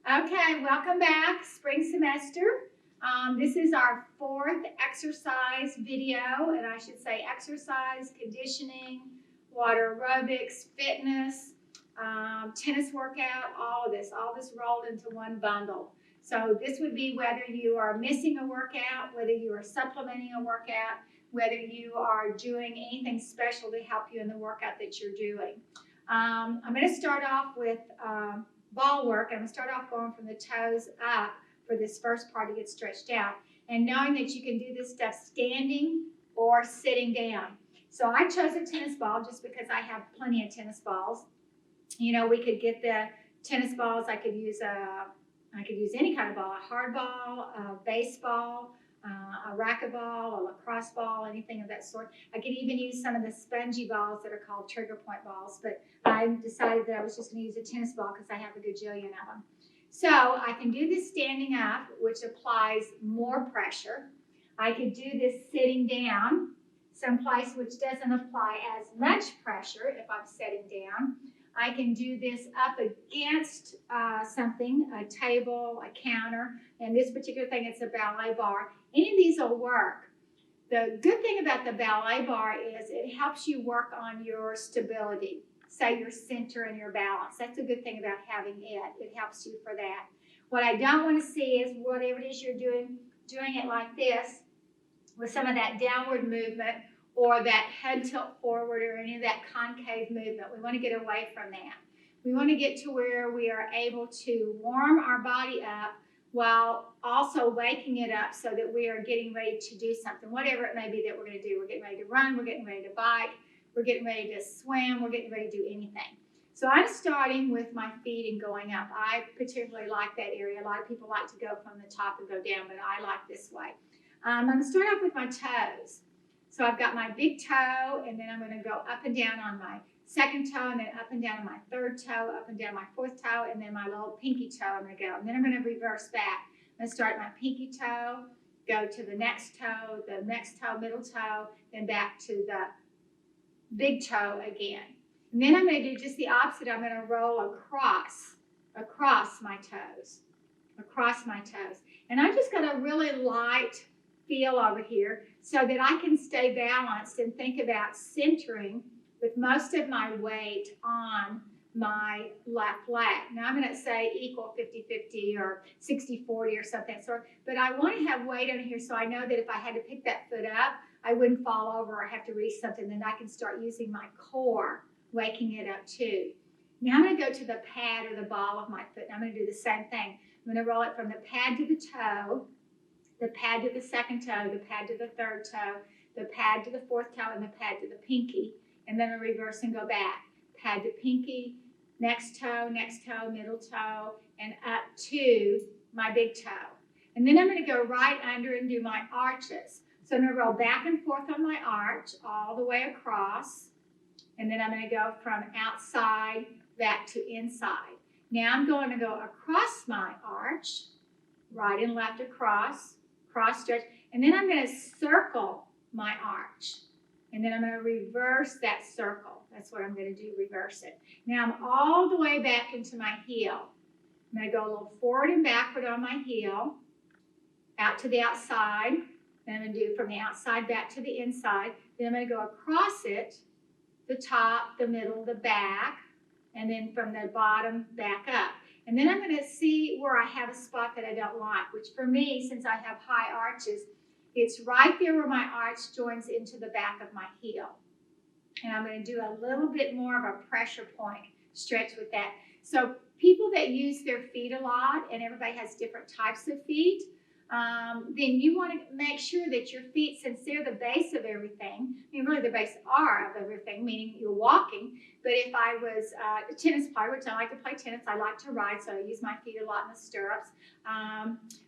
Okay, welcome back, spring semester. This is our fourth exercise video, and I should say exercise, conditioning, water aerobics, fitness, tennis workout, all this rolled into one bundle. So this would be whether you are missing a workout, whether you are supplementing a workout, whether you are doing anything special to help you in the workout that you're doing. I'm going to start off with ball work. I'm going to start off going from the toes up for this first part to get stretched out, and knowing that you can do this stuff standing or sitting down. So I chose a tennis ball just because I have plenty of tennis balls. You know, we could get the tennis balls. I could use any kind of ball, a hard ball, a baseball, a racquetball, a lacrosse ball, anything of that sort. I could even use some of the spongy balls that are called trigger point balls, but I decided that I was just going to use a tennis ball because I have a gajillion of them. So I can do this standing up, which applies more pressure. I could do this sitting down, someplace which doesn't apply as much pressure if I'm sitting down. I can do this up against something, a table, a counter, and this particular thing, it's a ballet bar. Any of these will work. The good thing about the ballet bar is it helps you work on your stability, say your center and your balance. That's a good thing about having it. It helps you for that. What I don't want to see is whatever it is you're doing it like this with some of that downward movement or that head tilt forward or any of that concave movement. We want to get away from that. We want to get to where we are able to warm our body up while also waking it up so that we are getting ready to do something, whatever it may be that we're going to do. We're getting ready to run, we're getting ready to bike, we're getting ready to swim, we're getting ready to do anything. So I'm starting with my feet and going up. I particularly like that area. A lot of people like to go from the top and go down, but I like this way. I'm going to start off with my toes. So I've got my big toe, and then I'm going to go up and down on my second toe, and then up and down on my third toe, up and down my fourth toe, and then my little pinky toe I'm going to go. And then I'm going to reverse back. I'm going to start my pinky toe, go to the next toe, middle toe, then back to the big toe again. And then I'm going to do just the opposite. I'm going to roll across my toes, And I just got a really light feel over here so that I can stay balanced and think about centering with most of my weight on my left leg. Now I'm going to say equal 50-50 or 60-40 or something. But I want to have weight on here so I know that if I had to pick that foot up, I wouldn't fall over or have to reach something. Then I can start using my core, waking it up too. Now I'm going to go to the pad or the ball of my foot. And I'm going to do the same thing. I'm going to roll it from the pad to the toe, the pad to the second toe, the pad to the third toe, the pad to the fourth toe, and the pad to the pinky. And then I reverse and go back. Pad to pinky, next toe, middle toe, and up to my big toe. And then I'm going to go right under and do my arches. So I'm going to roll back and forth on my arch all the way across. And then I'm going to go from outside back to inside. Now I'm going to go across my arch, right and left across, cross stretch, and then I'm going to circle my arch. And then I'm going to reverse that circle. That's what I'm going to do, reverse it. Now I'm all the way back into my heel. I'm going to go a little forward and backward on my heel, out to the outside. Then I'm going to do from the outside back to the inside. Then I'm going to go across it, the top, the middle, the back, and then from the bottom back up. And then I'm going to see where I have a spot that I don't like, which for me, since I have high arches, it's right there where my arch joins into the back of my heel. And I'm going to do a little bit more of a pressure point stretch with that. So people that use their feet a lot, and everybody has different types of feet, then you want to make sure that your feet, since they're the base of everything, I mean, really the base are of everything, meaning you're walking. But if I was a tennis player, which I like to play tennis, I like to ride, so I use my feet a lot in the stirrups.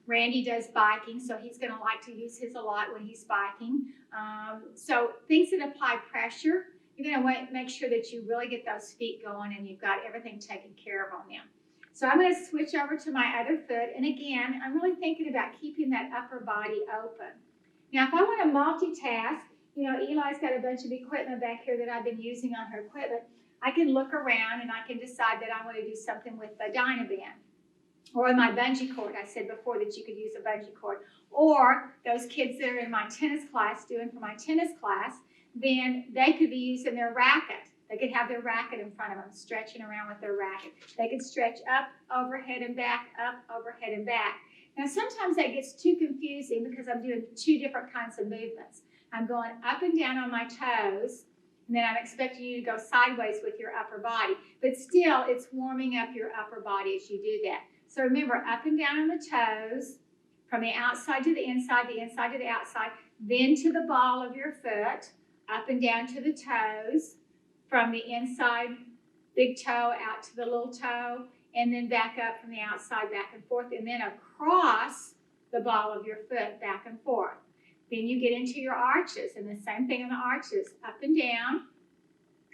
Randy does biking, so he's going to like to use his a lot when he's biking. So things that apply pressure, you're going to make sure that you really get those feet going and you've got everything taken care of on them. So I'm going to switch over to my other foot. And again, I'm really thinking about keeping that upper body open. Now, if I want to multitask, you know, Eli's got a bunch of equipment back here that I've been using on her equipment. I can look around and I can decide that I want to do something with the Dynaband. or on my bungee cord. I said before that you could use a bungee cord. Or those kids that are in my tennis class, doing for my tennis class, then they could be using their racket. They could have their racket in front of them, stretching around with their racket. They could stretch up, overhead, and back, up, overhead, and back. Now, sometimes that gets too confusing because I'm doing two different kinds of movements. I'm going up and down on my toes, and then I'm expecting you to go sideways with your upper body. But still, it's warming up your upper body as you do that. So remember, up and down on the toes, from the outside to the inside to the outside, then to the ball of your foot, up and down to the toes, from the inside big toe out to the little toe, and then back up from the outside, back and forth, and then across the ball of your foot, back and forth. Then you get into your arches, and the same thing on the arches, up and down,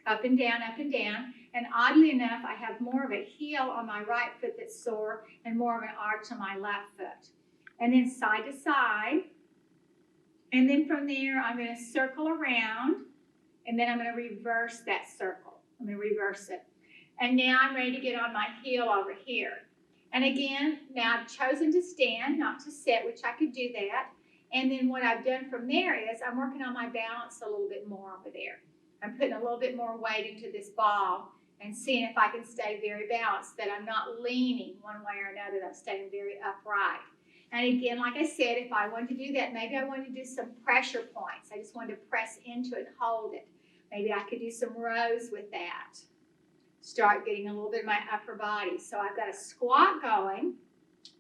up and down, up and down. And oddly enough, I have more of a heel on my right foot that's sore and more of an arch on my left foot. And then side to side. And then from there, I'm going to circle around, and then I'm going to reverse that circle. I'm going to reverse it. And now I'm ready to get on my heel over here. And again, now I've chosen to stand, not to sit, which I could do that. And then what I've done from there is I'm working on my balance a little bit more over there. I'm putting a little bit more weight into this ball and seeing if I can stay very balanced, that I'm not leaning one way or another, that I'm staying very upright. And again, like I said, if I wanted to do that, maybe I wanted to do some pressure points. I just wanted to press into it and hold it. Maybe I could do some rows with that. Start getting a little bit of my upper body. So I've got a squat going,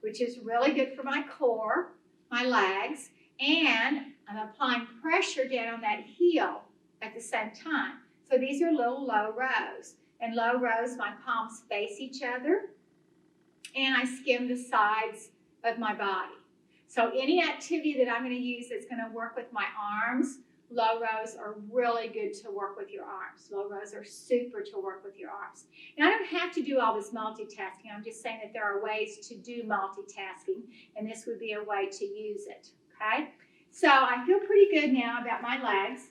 which is really good for my core, my legs, and I'm applying pressure down on that heel at the same time. So these are little low rows. And low rows, my palms face each other, and I skim the sides of my body. So any activity that I'm going to use that's going to work with my arms, low rows are really good to work with your arms. Low rows are super to work with your arms. Now, I don't have to do all this multitasking. I'm just saying that there are ways to do multitasking, and this would be a way to use it, okay? So I feel pretty good now about my legs.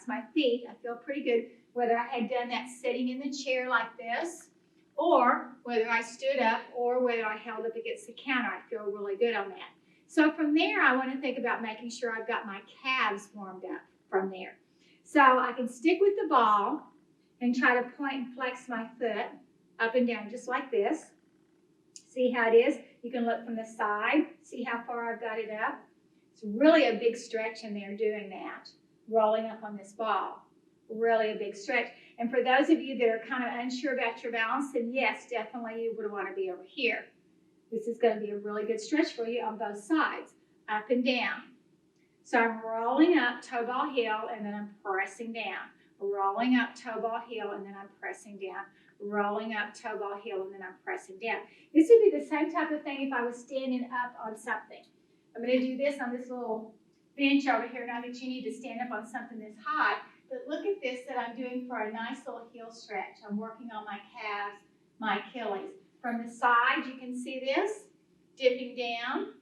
My feet, I feel pretty good, whether I had done that sitting in the chair like this, or whether I stood up, or whether I held up against the counter. I feel really good on that. So from there, I want to think about making sure I've got my calves warmed up from there. So I can stick with the ball and try to point and flex my foot up and down just like this. See how it is? You can look from the side, see how far I've got it up. It's really a big stretch in there doing that, rolling up on this ball. Really a big stretch. And for those of you that are kind of unsure about your balance, then yes, definitely you would want to be over here. This is going to be a really good stretch for you on both sides, up and down. So I'm rolling up, toe ball heel, and then I'm pressing down. Rolling up, toe ball heel, and then I'm pressing down. Rolling up, toe ball heel, and then I'm pressing down. This would be the same type of thing if I was standing up on something. I'm going to do this on this little bench over here. Not that you need to stand up on something this high, but look at this that I'm doing for a nice little heel stretch. I'm working on my calves, my Achilles. From the side, you can see this, dipping down.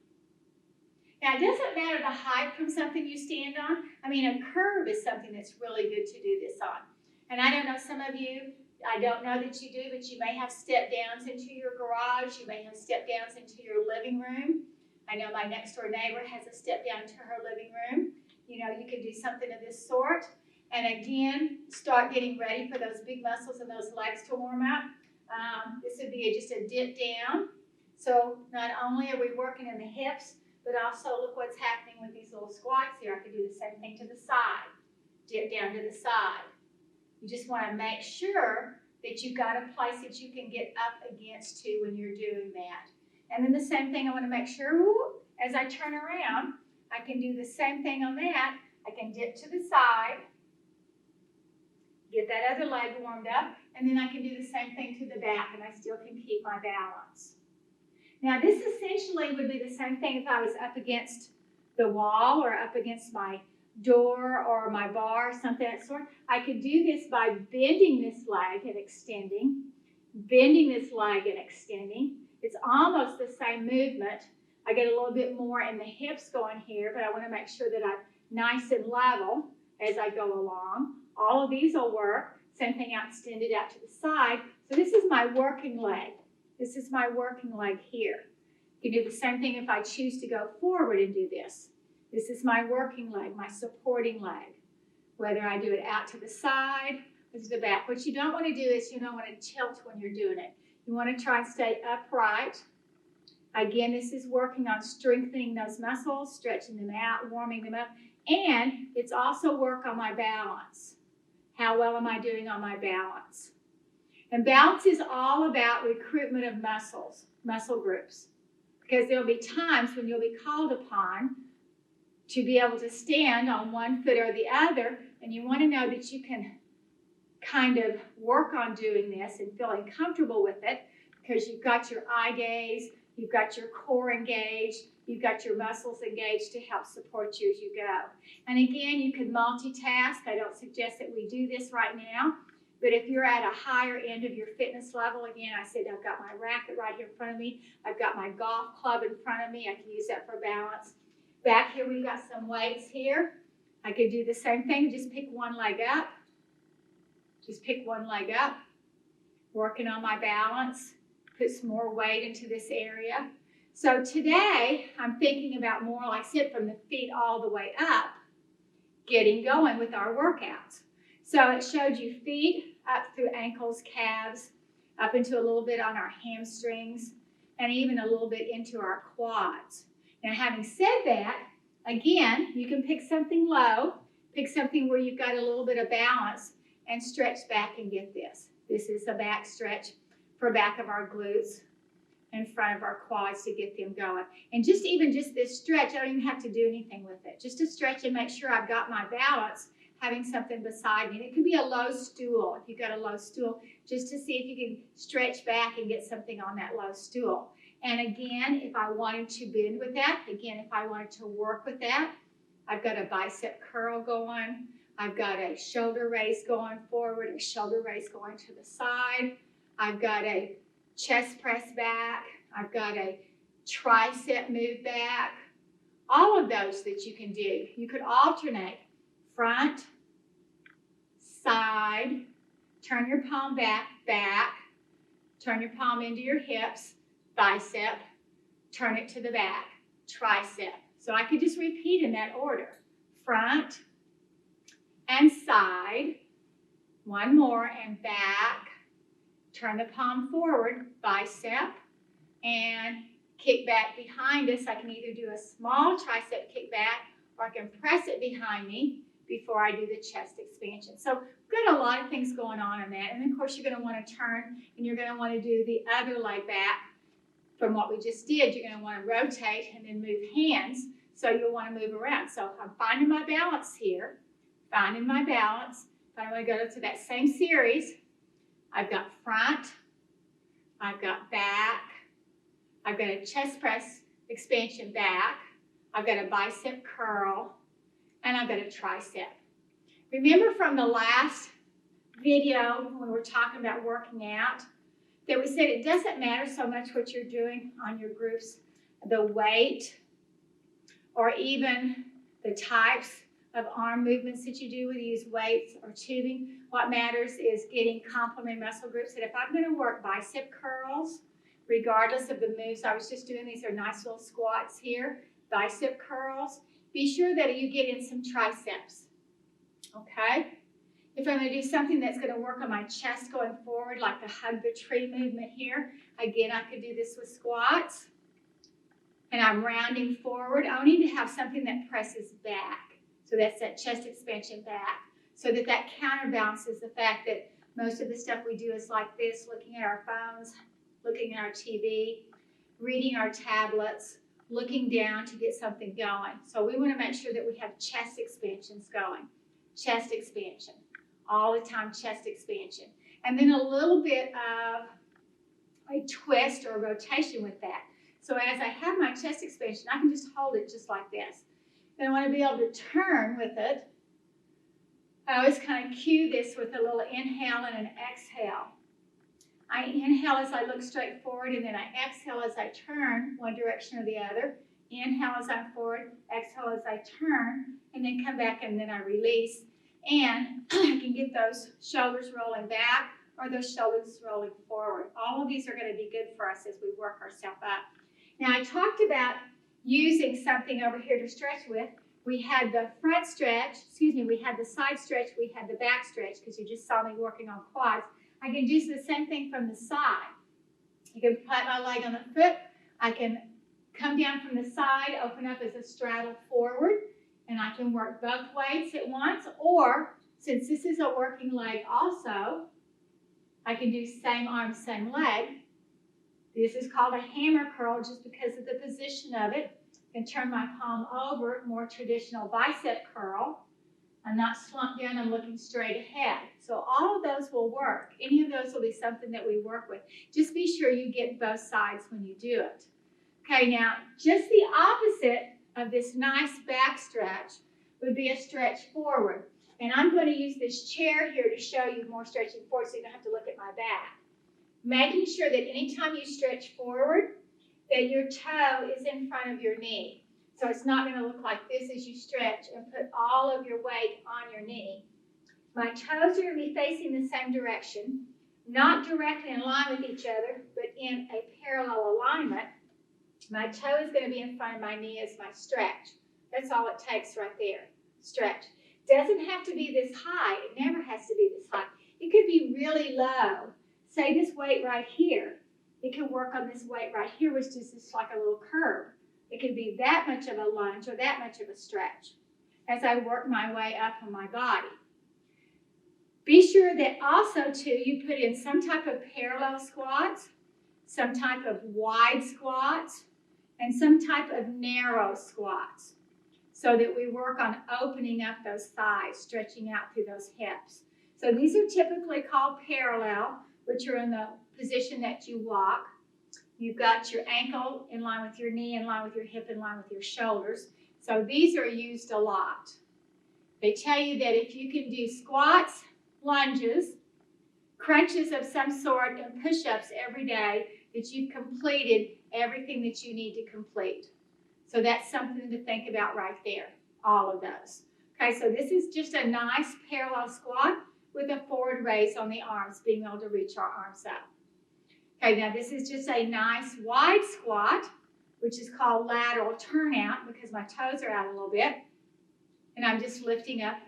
Now, it doesn't matter the height from something you stand on. I mean, a curve is something that's really good to do this on. And I don't know, some of you, I don't know that you do, but you may have step downs into your garage. You may have step downs into your living room. I know my next door neighbor has a step down to her living room. You know, you could do something of this sort. And again, start getting ready for those big muscles and those legs to warm up. This would be just a dip down. So not only are we working in the hips, but also look what's happening with these little squats here. I could do the same thing to the side. Dip down to the side. You just want to make sure that you've got a place that you can get up against too when you're doing that. And then the same thing, I want to make sure, as I turn around, I can do the same thing on that. I can dip to the side, get that other leg warmed up, and then I can do the same thing to the back, and I still can keep my balance. Now, this essentially would be the same thing if I was up against the wall or up against my door or my bar, something of that sort. I could do this by bending this leg and extending, bending this leg and extending. It's almost the same movement. I get a little bit more in the hips going here, but I want to make sure that I'm nice and level as I go along. All of these will work. Same thing out, extended out to the side. So this is my working leg. This is my working leg here. You can do the same thing if I choose to go forward and do this. This is my working leg, my supporting leg. Whether I do it out to the side or to the back. What you don't want to do is you don't want to tilt when you're doing it. You want to try and stay upright. Again, this is working on strengthening those muscles, stretching them out, warming them up. And it's also work on my balance. How well am I doing on my balance? And balance is all about recruitment of muscles, muscle groups. Because there'll be times when you'll be called upon to be able to stand on one foot or the other, and you want to know that you can kind of work on doing this and feeling comfortable with it because you've got your eye gaze, you've got your core engaged, you've got your muscles engaged to help support you as you go. And again, you can multitask. I don't suggest that we do this right now, but if you're at a higher end of your fitness level, again, I said I've got my racket right here in front of me. I've got my golf club in front of me. I can use that for balance. Back here, we've got some weights here. I could do the same thing, just pick one leg up. Just pick one leg up. Working on my balance. Put some more weight into this area. So today, I'm thinking about more, like I said, from the feet all the way up, getting going with our workouts. So it showed you feet up through ankles, calves, up into a little bit on our hamstrings, and even a little bit into our quads. Now, having said that, again, you can pick something low, pick something where you've got a little bit of balance, and stretch back and get this. This is a back stretch for back of our glutes in front of our quads to get them going. And just this stretch, I don't even have to do anything with it. Just to stretch and make sure I've got my balance, having something beside me. And it could be a low stool, if you've got a low stool, just to see if you can stretch back and get something on that low stool. And again, if I wanted to bend with that, again, if I wanted to work with that, I've got a bicep curl going. I've got a shoulder raise going forward, a shoulder raise going to the side. I've got a chest press back. I've got a tricep move back. All of those that you can do. You could alternate front, side, turn your palm back, turn your palm into your hips, bicep, turn it to the back, tricep. So I could just repeat in that order. Front and side, one more, and back, turn the palm forward, bicep, and kick back behind us. I can either do a small tricep kick back, or I can press it behind me before I do the chest expansion. So we've got a lot of things going on in that. And then of course you're going to want to turn, and you're going to want to do the other leg back from what we just did. You're going to want to rotate and then move hands. So you'll want to move around. So I'm finding my balance here, finding my balance. If I want to go to that same series, I've got front, I've got back, I've got a chest press expansion back, I've got a bicep curl, and I've got a tricep. Remember from the last video when we were talking about working out, that we said it doesn't matter so much what you're doing on your groups, the weight, or even the types of arm movements that you do, whether you use weights or tubing. What matters is getting complementary muscle groups. And if I'm going to work bicep curls, regardless of the moves I was just doing, these are nice little squats here, bicep curls, be sure that you get in some triceps, okay? If I'm going to do something that's going to work on my chest going forward, like the hug the tree movement here, again, I could do this with squats. And I'm rounding forward. I need to have something that presses back. So that's that chest expansion back. So that counterbalances the fact that most of the stuff we do is like this, looking at our phones, looking at our TV, reading our tablets, looking down to get something going. So we want to make sure that we have chest expansions going. Chest expansion. All the time, chest expansion. And then a little bit of a twist or a rotation with that. So as I have my chest expansion, I can just hold it just like this. Then I want to be able to turn with it. I always kind of cue this with a little inhale and an exhale. I inhale as I look straight forward, and then I exhale as I turn one direction or the other. Inhale as I'm forward, exhale as I turn, and then come back and then I release. And I can get those shoulders rolling back or those shoulders rolling forward. All of these are going to be good for us as we work ourselves up. Now, I talked about using something over here to stretch with. We had the front stretch, we had the side stretch, we had the back stretch, because you just saw me working on quads. I can do the same thing from the side. I can put my leg on the foot. I can come down from the side, open up as a straddle forward, and I can work both weights at once. Or, since this is a working leg also, I can do same arm, same leg. This is called a hammer curl just because of the position of it. I can turn my palm over, more traditional bicep curl. I'm not slumped down, I'm looking straight ahead. So all of those will work. Any of those will be something that we work with. Just be sure you get both sides when you do it. Okay, now just the opposite of this nice back stretch would be a stretch forward. And I'm going to use this chair here to show you more stretching forward so you don't have to look at my back. Making sure that anytime you stretch forward, that your toe is in front of your knee. So it's not going to look like this as you stretch and put all of your weight on your knee. My toes are going to be facing the same direction, not directly in line with each other, but in a parallel alignment. My toe is going to be in front of my knee as my stretch. That's all it takes right there, stretch. Doesn't have to be this high. It never has to be this high. It could be really low. Say this weight right here. It can work on this weight right here, which is just like a little curve. It could be that much of a lunge or that much of a stretch as I work my way up on my body. Be sure that also, too, you put in some type of parallel squats, some type of wide squats, and some type of narrow squats so that we work on opening up those thighs, stretching out through those hips. So these are typically called parallel, which are in the position that you walk. You've got your ankle in line with your knee, in line with your hip, in line with your shoulders. So these are used a lot. They tell you that if you can do squats, lunges, crunches of some sort, and push-ups every day, that you've completed everything that you need to complete. So that's something to think about right there, all of those. Okay, so this is just a nice parallel squat with a forward raise on the arms, being able to reach our arms up. Okay, now this is just a nice wide squat, which is called lateral turnout because my toes are out a little bit. And I'm just lifting up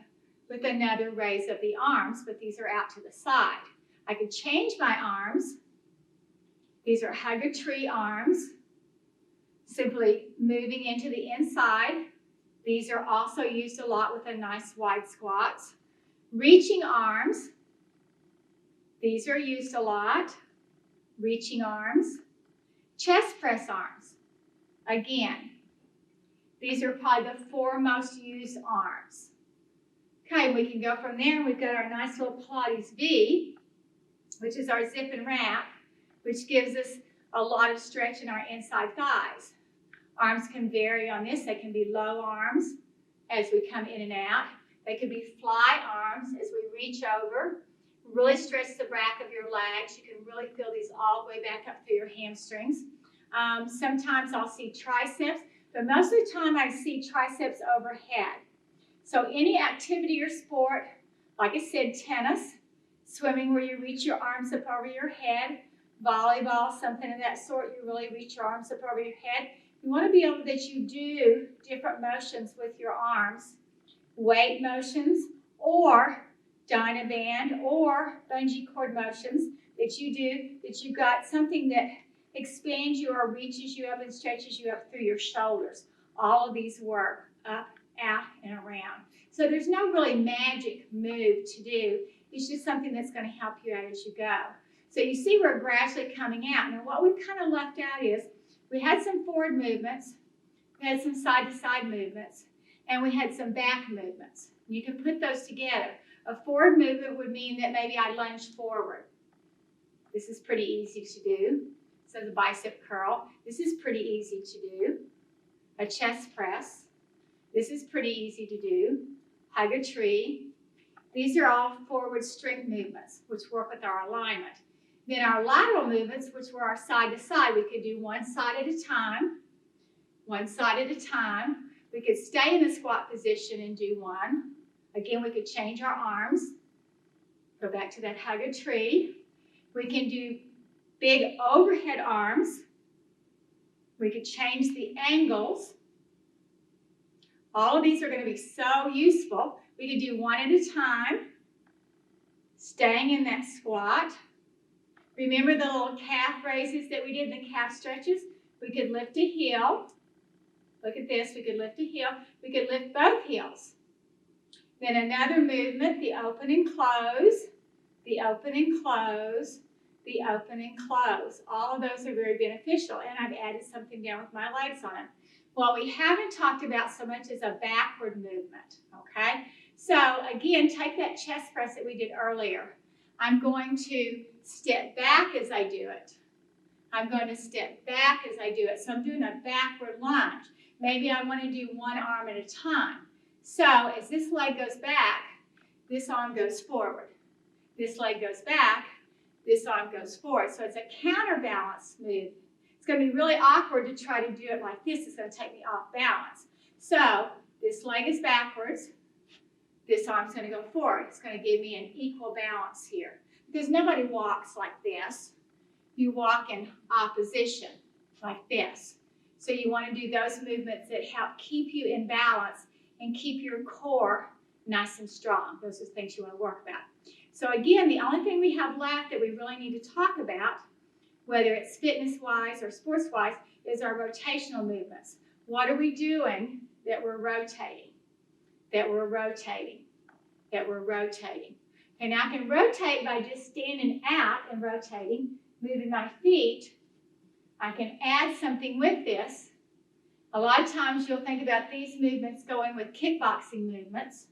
with another raise of the arms, but these are out to the side. I could change my arms. These are hug a tree arms, simply moving into the inside. These are also used a lot with a nice wide squats. Reaching arms. These are used a lot. Reaching arms. Chest press arms. Again, these are probably the four most used arms. Okay, we can go from there and we've got our nice little Pilates V, which is our zip and wrap, which gives us a lot of stretch in our inside thighs. Arms can vary on this. They can be low arms as we come in and out. They can be fly arms as we reach over. Really stretch the back of your legs. You can really feel these all the way back up through your hamstrings. Sometimes I'll see triceps, but most of the time I see triceps overhead. So any activity or sport, like I said, tennis, swimming where you reach your arms up over your head, volleyball, something of that sort, you really reach your arms up over your head. You want to be able that you do different motions with your arms, weight motions, or Dynaband, or bungee cord motions that you do, that you've got something that expands you or reaches you up and stretches you up through your shoulders. All of these work up, out, and around. So there's no really magic move to do. It's just something that's going to help you out as you go. So you see we're gradually coming out. Now what we've kind of left out is we had some forward movements, we had some side-to-side movements, and we had some back movements. You can put those together. A forward movement would mean that maybe I lunge forward. This is pretty easy to do. So the bicep curl, this is pretty easy to do. A chest press, this is pretty easy to do. Hug a tree. These are all forward strength movements, which work with our alignment. Then our lateral movements, which were our side to side, we could do one side at a time, one side at a time. We could stay in the squat position and do one. Again, we could change our arms. Go back to that hug a tree. We can do big overhead arms. We could change the angles. All of these are going to be so useful. We could do one at a time, staying in that squat. Remember the little calf raises that we did, the calf stretches? We could lift a heel. Look at this, we could lift a heel. We could lift both heels. Then another movement, the open and close, the open and close, the open and close. All of those are very beneficial, and I've added something down with my legs on it. What we haven't talked about so much is a backward movement, okay? So again, take that chest press that we did earlier. I'm going to step back as I do it. I'm going to step back as I do it. So I'm doing a backward lunge. Maybe I want to do one arm at a time. So as this leg goes back, this arm goes forward. This leg goes back, this arm goes forward. So it's a counterbalance move. It's going to be really awkward to try to do it like this. It's going to take me off balance. So this leg is backwards. This arm's going to go forward. It's going to give me an equal balance here. Because nobody walks like this. You walk in opposition like this. So you want to do those movements that help keep you in balance and keep your core nice and strong. Those are things you want to work about. So again, the only thing we have left that we really need to talk about, whether it's fitness-wise or sports-wise, is our rotational movements. What are we doing that we're rotating? That we're rotating. That we're rotating. And I can rotate by just standing out and rotating, moving my feet. I can add something with this. A lot of times you'll think about these movements going with kickboxing movements.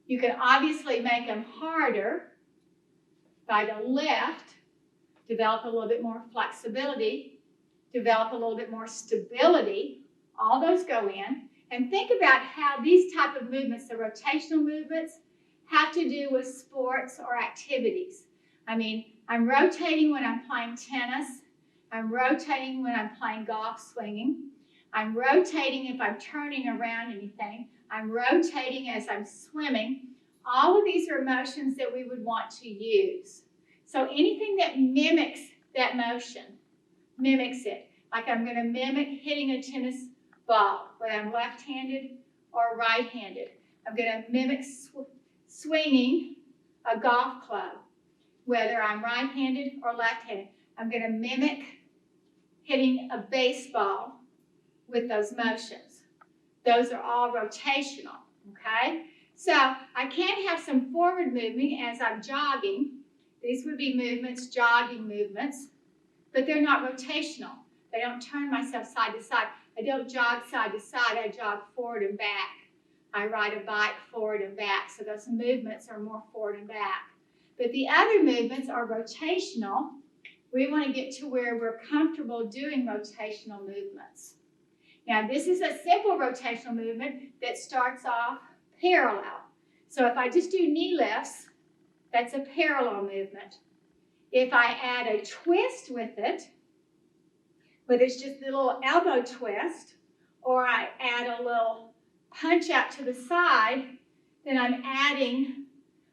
You can obviously make them harder by the lift, develop a little bit more flexibility, develop a little bit more stability. All those go in. And think about how these type of movements, the rotational movements, have to do with sports or activities. I mean, I'm rotating when I'm playing tennis. I'm rotating when I'm playing golf swinging. I'm rotating if I'm turning around anything. I'm rotating as I'm swimming. All of these are motions that we would want to use. So anything that mimics that motion, mimics it. Like I'm going to mimic hitting a tennis ball, whether I'm left-handed or right-handed. I'm going to mimic swinging a golf club, whether I'm right-handed or left-handed. I'm going to mimic hitting a baseball with those motions. Those are all rotational, okay? So I can have some forward movement as I'm jogging. These would be movements, jogging movements, but they're not rotational. They don't turn myself side to side. I don't jog side to side. I jog forward and back. I ride a bike forward and back. So those movements are more forward and back. But the other movements are rotational. We want to get to where we're comfortable doing rotational movements. Now, this is a simple rotational movement that starts off parallel. So if I just do knee lifts, that's a parallel movement. If I add a twist with it, whether it's just a little elbow twist, or I add a little punch out to the side, then I'm adding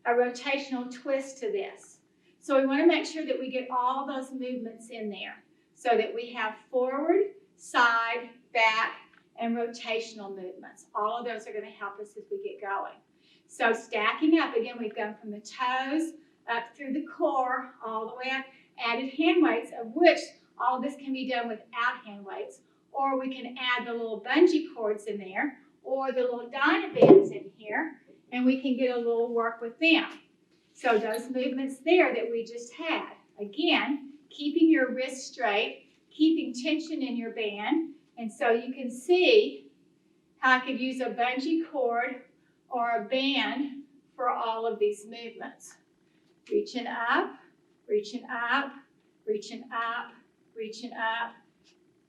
a rotational twist to this. So we want to make sure that we get all those movements in there so that we have forward, side, back, and rotational movements. All of those are going to help us as we get going. So stacking up, again, we've gone from the toes up through the core, all the way up, added hand weights, of which all of this can be done without hand weights, or we can add the little bungee cords in there, or the little Dynabands in here, and we can get a little work with them. So those movements there that we just had, again, keeping your wrists straight, keeping tension in your band, and so you can see how I could use a bungee cord or a band for all of these movements. Reaching up, reaching up, reaching up, reaching up,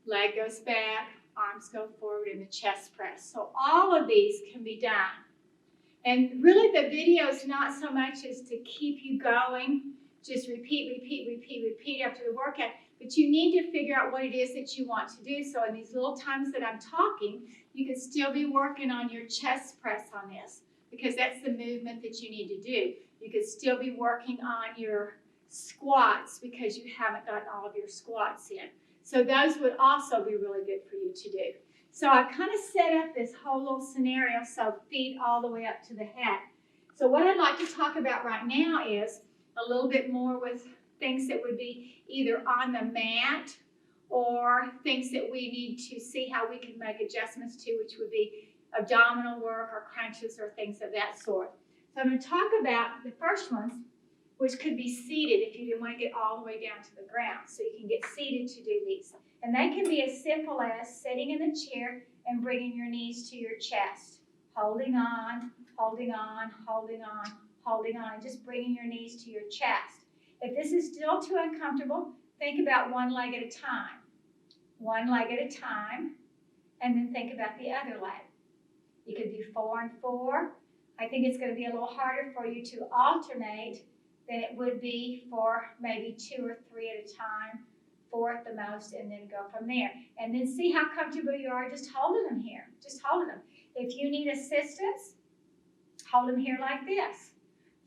leg goes back, arms go forward in the chest press. So all of these can be done. And really the video is not so much as to keep you going, just repeat, repeat, repeat, repeat after the workout, but you need to figure out what it is that you want to do. So in these little times that I'm talking, you can still be working on your chest press on this, because that's the movement that you need to do. You could still be working on your squats because you haven't gotten all of your squats in. So those would also be really good for you to do. So I kind of set up this whole little scenario, so feet all the way up to the head. So what I'd like to talk about right now is a little bit more with things that would be either on the mat or things that we need to see how we can make adjustments to, which would be abdominal work or crunches or things of that sort. So I'm going to talk about the first ones, which could be seated if you didn't want to get all the way down to the ground. So you can get seated to do these. And they can be as simple as sitting in the chair and bringing your knees to your chest. Holding on, holding on, holding on, holding on, and just bringing your knees to your chest. If this is still too uncomfortable, think about one leg at a time. One leg at a time, and then think about the other leg. You could do 4 and 4. I think it's going to be a little harder for you to alternate than it would be for maybe 2 or 3 at a time, 4 at the most, and then go from there. And then see how comfortable you are just holding them here, just holding them. If you need assistance, hold them here like this.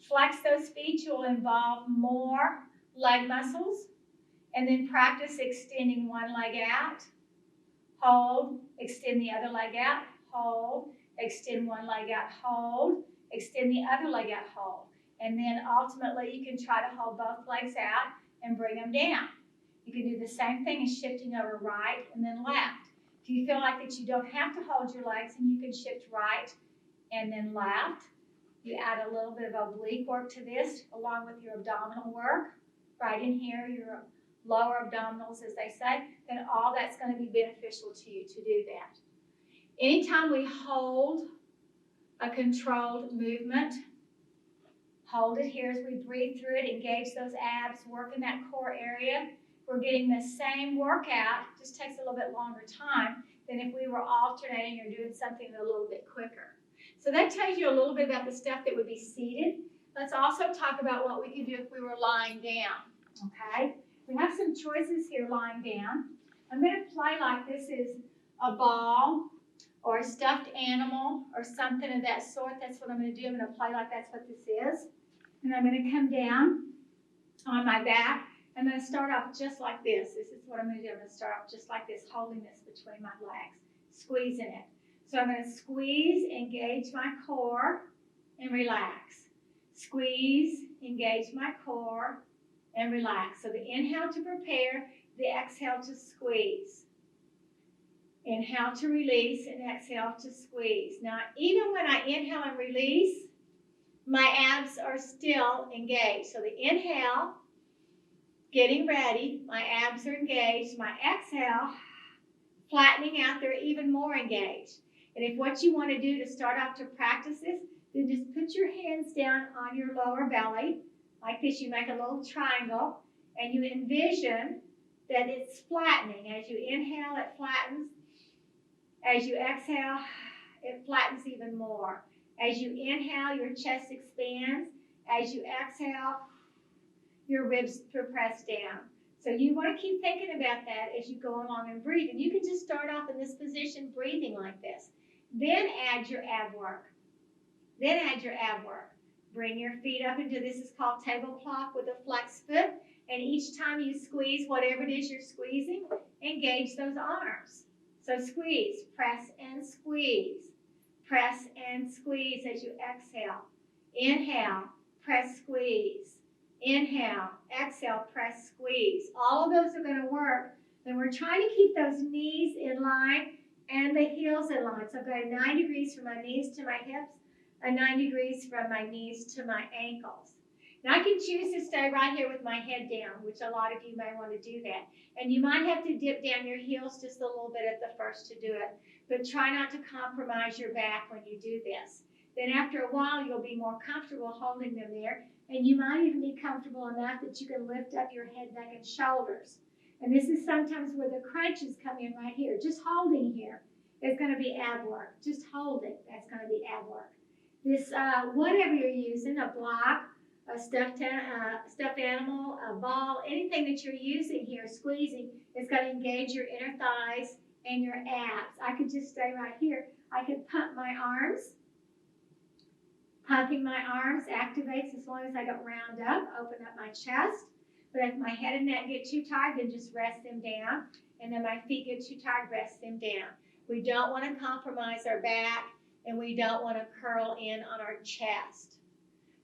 Flex those feet. You'll involve more leg muscles. And then practice extending one leg out. Hold, extend the other leg out, hold, extend one leg out, hold, extend the other leg out, hold. And then ultimately you can try to hold both legs out and bring them down. You can do the same thing as shifting over right and then left. If you feel like that you don't have to hold your legs and you can shift right and then left, you add a little bit of oblique work to this along with your abdominal work. Right in here, your lower abdominals, as they say, then all that's going to be beneficial to you to do that. Anytime we hold a controlled movement, hold it here as we breathe through it, engage those abs, work in that core area. We're getting the same workout, just takes a little bit longer time than if we were alternating or doing something a little bit quicker. So that tells you a little bit about the stuff that would be seated. Let's also talk about what we could do if we were lying down, okay? We have some choices here lying down. I'm going to play like this is a ball or a stuffed animal or something of that sort. That's what I'm going to do. I'm going to play like that's what this is. And I'm going to come down on my back. I'm going to start off just like this. This is what I'm going to do. I'm going to start off just like this, holding this between my legs, squeezing it. So I'm going to squeeze, engage my core, and relax. Squeeze, engage my core, and relax. So the inhale to prepare, the exhale to squeeze. Inhale to release and exhale to squeeze. Now, even when I inhale and release, my abs are still engaged. So the inhale, getting ready, my abs are engaged. My exhale, flattening out, they're even more engaged. And if what you want to do to start off to practice this, then just put your hands down on your lower belly. Like this, you make a little triangle, and you envision that it's flattening. As you inhale, it flattens. As you exhale, it flattens even more. As you inhale, your chest expands. As you exhale, your ribs are pressed down. So you want to keep thinking about that as you go along and breathe. And you can just start off in this position, breathing like this. Then add your ab work. Then add your ab work. Bring your feet up into this is called tablecloth with a flex foot. And each time you squeeze, whatever it is you're squeezing, engage those arms. So squeeze, press and squeeze. Press and squeeze as you exhale. Inhale, press, squeeze. Inhale, exhale, press, squeeze. All of those are going to work. Then we're trying to keep those knees in line and the heels in line. So I've got a 9 degrees from my knees to my hips, a 9 degrees from my knees to my ankles. Now I can choose to stay right here with my head down, which a lot of you may want to do that. And you might have to dip down your heels just a little bit at the first to do it. But try not to compromise your back when you do this. Then after a while, you'll be more comfortable holding them there. And you might even be comfortable enough that you can lift up your head, neck, and shoulders. And this is sometimes where the crunches come in right here. Just holding here is going to be ab work. Just holding, that's going to be ab work. This, whatever you're using, a block, a stuffed animal, a ball, anything that you're using here, squeezing, is going to engage your inner thighs and your abs. I could just stay right here. I could pump my arms, Humping my arms activates as long as I don't round up, open up my chest. But if my head and neck get too tight, then just rest them down. And then my feet get too tight, rest them down. We don't want to compromise our back, and we don't want to curl in on our chest.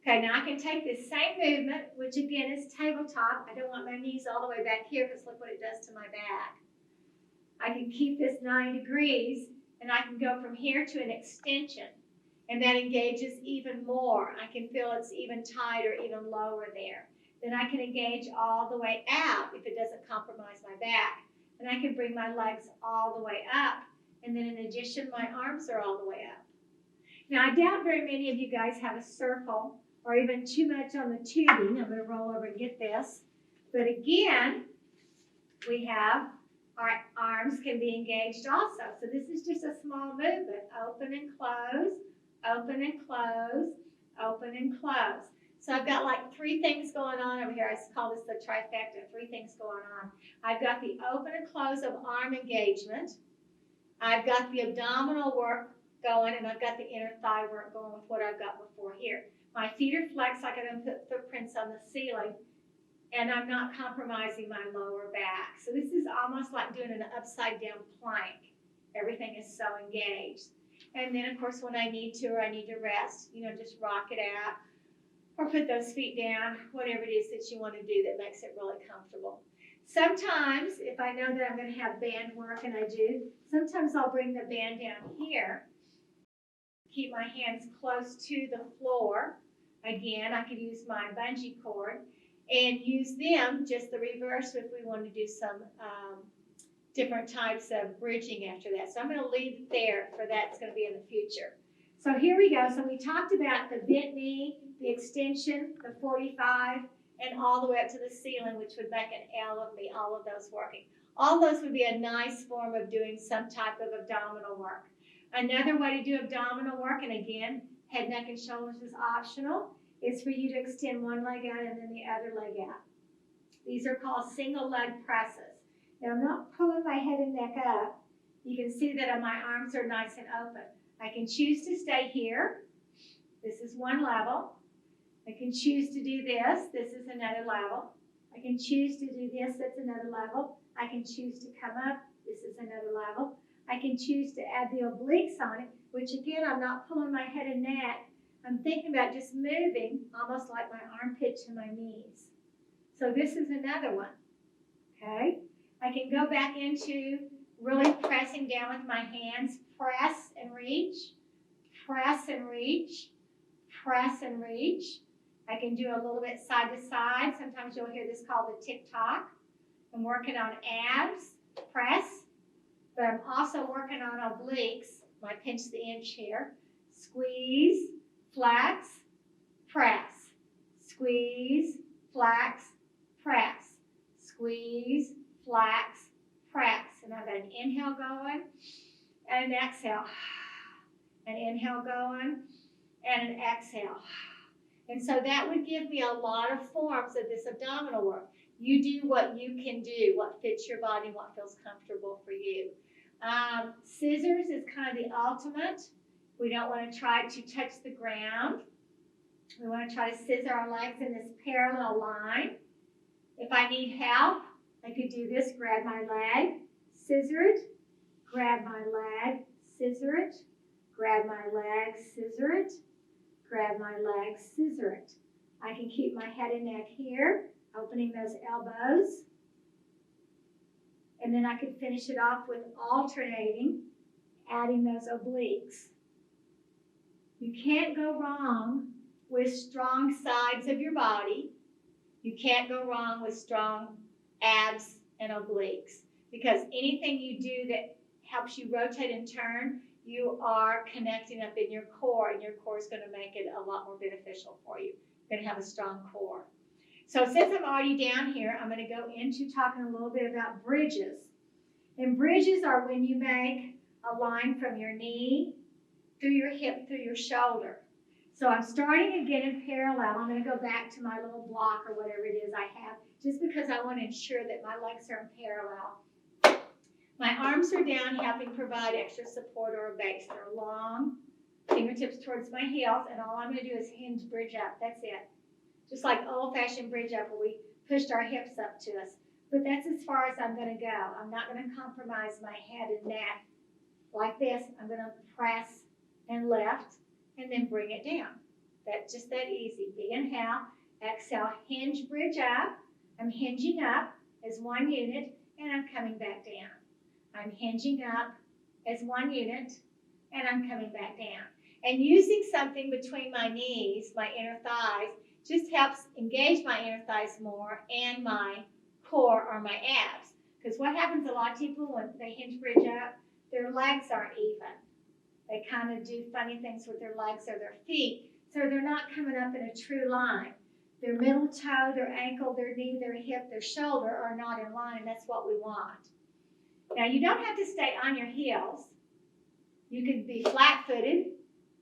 Okay, now I can take this same movement, which again is tabletop. I don't want my knees all the way back here because look what it does to my back. I can keep this 9 degrees, and I can go from here to an extension. And that engages even more. I can feel it's even tighter, even lower there. Then I can engage all the way out if it doesn't compromise my back. And I can bring my legs all the way up. And then in addition, my arms are all the way up. Now, I doubt very many of you guys have a circle or even too much on the tubing. I'm going to roll over and get this. But again, we have our arms can be engaged also. So this is just a small movement. Open and close, open and close, open and close. So I've got like 3 things going on over here. I call this the trifecta, 3 things going on. I've got the open and close of arm engagement. I've got the abdominal work going, and I've got the inner thigh work going with what I've got before here. My feet are flexed like I don't put footprints on the ceiling, and I'm not compromising my lower back. So this is almost like doing an upside down plank. Everything is so engaged. And then, of course, when I need to or I need to rest, just rock it out or put those feet down, whatever it is that you want to do that makes it really comfortable. Sometimes, if I know that I'm going to have band work, and I do, sometimes I'll bring the band down here, keep my hands close to the floor. Again, I could use my bungee cord and use them just the reverse if we want to do some different types of bridging after that. So I'm going to leave it there for that. It's going to be in the future. So here we go. So we talked about the bent knee, the extension, the 45, and all the way up to the ceiling, which would make an L of me, all of those working. All those would be a nice form of doing some type of abdominal work. Another way to do abdominal work, and again, head, neck, and shoulders is optional, is for you to extend one leg out and then the other leg out. These are called single leg presses. Now, I'm not pulling my head and neck up. You can see that my arms are nice and open. I can choose to stay here. This is one level. I can choose to do this. This is another level. I can choose to do this. That's another level. I can choose to come up. This is another level. I can choose to add the obliques on it, which again, I'm not pulling my head and neck. I'm thinking about just moving almost like my armpit to my knees. So this is another one, okay? I can go back into really pressing down with my hands, press and reach, press and reach, press and reach. I can do a little bit side to side. Sometimes you'll hear this called the tick-tock. I'm working on abs, press, but I'm also working on obliques. I pinch the inch here. Squeeze, flex, press. Squeeze, flex, press. Squeeze, flex, press. And I've got an inhale going and an exhale. An inhale going and an exhale. And so that would give me a lot of forms of this abdominal work. You do what you can do, what fits your body, what feels comfortable for you. Scissors is kind of the ultimate. We don't want to try to touch the ground. We want to try to scissor our legs in this parallel line. If I need help, I could do this, grab my leg, scissor it, grab my leg, scissor it, grab my leg, scissor it, grab my leg, scissor it. I can keep my head and neck here, opening those elbows. And then I could finish it off with alternating, adding those obliques. You can't go wrong with strong sides of your body. You can't go wrong with strong abs and obliques, because anything you do that helps you rotate and turn, you are connecting up in your core, and your core is going to make it a lot more beneficial for you. You're going to have a strong core. So since I'm already down here, I'm going to go into talking a little bit about bridges. And bridges are when you make a line from your knee, through your hip, through your shoulder. So I'm starting again in parallel. I'm going to go back to my little block or whatever it is I have, just because I want to ensure that my legs are in parallel. My arms are down, helping provide extra support or a base. They're long, fingertips towards my heels, and all I'm going to do is hinge bridge up. That's it. Just like old-fashioned bridge up where we pushed our hips up to us. But that's as far as I'm going to go. I'm not going to compromise my head and neck. Like this, I'm going to press and lift and then bring it down. That's just that easy. Big inhale, exhale, hinge, bridge up. I'm hinging up as one unit, and I'm coming back down. I'm hinging up as one unit, and I'm coming back down. And using something between my knees, my inner thighs, just helps engage my inner thighs more and my core or my abs. Because what happens a lot of people when they hinge bridge up, their legs aren't even. They kind of do funny things with their legs or their feet, so they're not coming up in a true line. Their middle toe, their ankle, their knee, their hip, their shoulder are not in line, and that's what we want. Now, you don't have to stay on your heels. You could be flat-footed.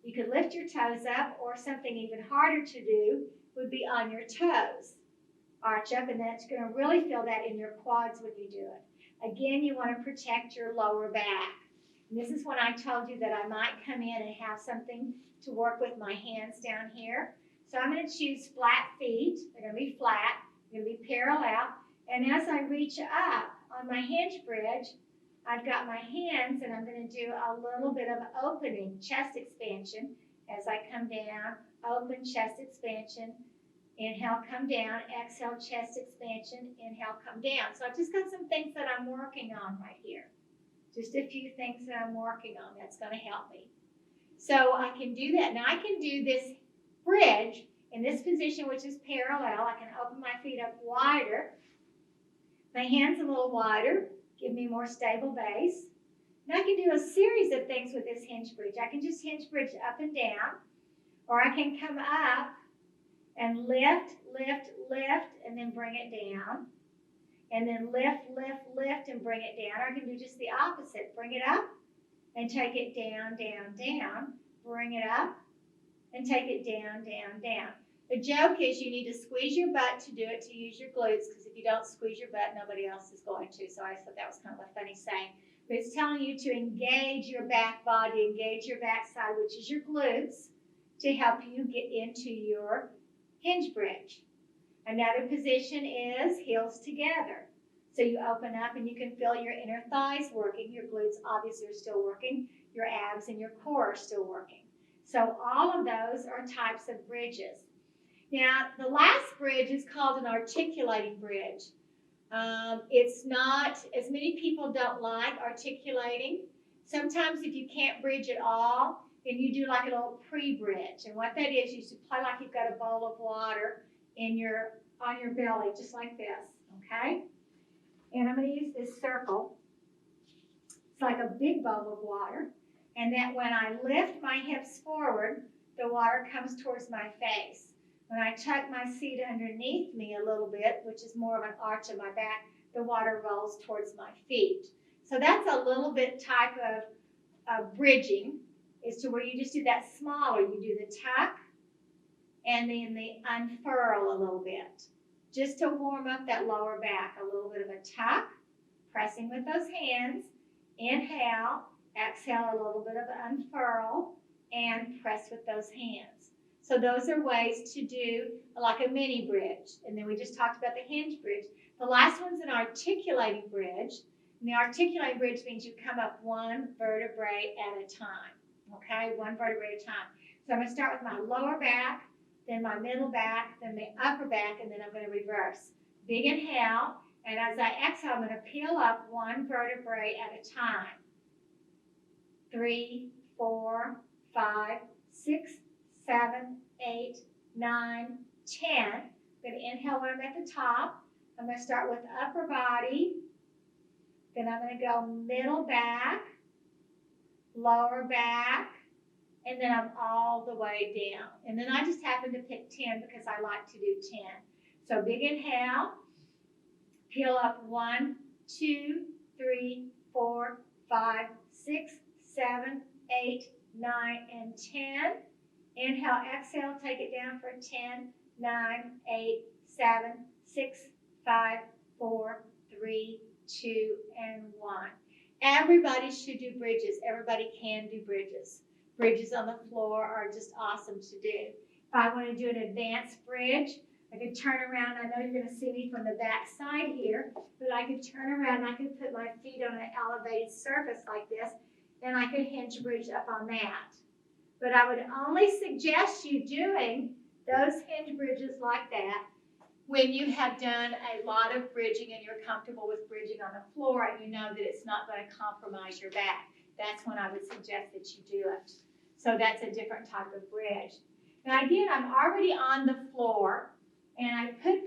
You could lift your toes up, or something even harder to do would be on your toes. Arch up, and that's going to really feel that in your quads when you do it. Again, you want to protect your lower back. And this is when I told you that I might come in and have something to work with my hands down here. So I'm going to choose flat feet. They're going to be flat. They're going to be parallel. And as I reach up on my hinge bridge, I've got my hands, and I'm going to do a little bit of opening, chest expansion. As I come down, open, chest expansion. Inhale, come down. Exhale, chest expansion. Inhale, come down. So I've just got some things that I'm working on right here. Just a few things that I'm working on. That's going to help me. So I can do that. Now I can do this bridge in this position, which is parallel. I can open my feet up wider. My hands a little wider. Give me more stable base. Now I can do a series of things with this hinge bridge. I can just hinge bridge up and down. Or I can come up and lift, lift, lift, and then bring it down. And then lift, lift, lift, and bring it down. Or I can do just the opposite. Bring it up and take it down, down, down. Bring it up and take it down, down, down. The joke is you need to squeeze your butt to do it, to use your glutes, because if you don't squeeze your butt, nobody else is going to. So I thought that was kind of a funny saying. But it's telling you to engage your back body, engage your backside, which is your glutes, to help you get into your hinge bridge. Another position is heels together. So you open up and you can feel your inner thighs working. Your glutes obviously are still working. Your abs and your core are still working. So all of those are types of bridges. Now, the last bridge is called an articulating bridge. It's not, as many people don't like articulating. Sometimes if you can't bridge at all, then you do like a little pre-bridge. And what that is, you should play like you've got a bowl of water on your belly, just like this, okay? And I'm going to use this circle. It's like a big bowl of water. And that when I lift my hips forward, the water comes towards my face. When I tuck my seat underneath me a little bit, which is more of an arch of my back, the water rolls towards my feet. So that's a little bit type of bridging, is to where you just do that smaller. You do the tuck and then the unfurl a little bit, just to warm up that lower back. A little bit of a tuck, pressing with those hands. Inhale, exhale, a little bit of an unfurl, and press with those hands. So those are ways to do like a mini bridge. And then we just talked about the hinge bridge. The last one's an articulating bridge. And the articulating bridge means you come up one vertebrae at a time. Okay, one vertebrae at a time. So I'm going to start with my lower back, then my middle back, then the upper back, and then I'm going to reverse. Big inhale, and as I exhale, I'm going to peel up one vertebrae at a time. 3, 4, 5, 6, 7, 8, 9, 10. I'm going to inhale when I'm at the top. I'm going to start with upper body. Then I'm going to go middle back, lower back, and then I'm all the way down. And then I just happen to pick 10 because I like to do 10. So big inhale, peel up 1, 2, 3, 4, 5, 6, 7, 8, 9, and 10. Inhale, exhale, take it down for 10, 9, 8, 7, 6, 5, 4, 3, 2, and 1. Everybody should do bridges. Everybody can do bridges. Bridges on the floor are just awesome to do. If I want to do an advanced bridge, I could turn around. I know you're going to see me from the back side here, but I could turn around. I could put my feet on an elevated surface like this, and I could hinge bridge up on that. But I would only suggest you doing those hinge bridges like that when you have done a lot of bridging and you're comfortable with bridging on the floor and you know that it's not going to compromise your back. That's when I would suggest that you do it. So that's a different type of bridge. Now again, I'm already on the floor, and I put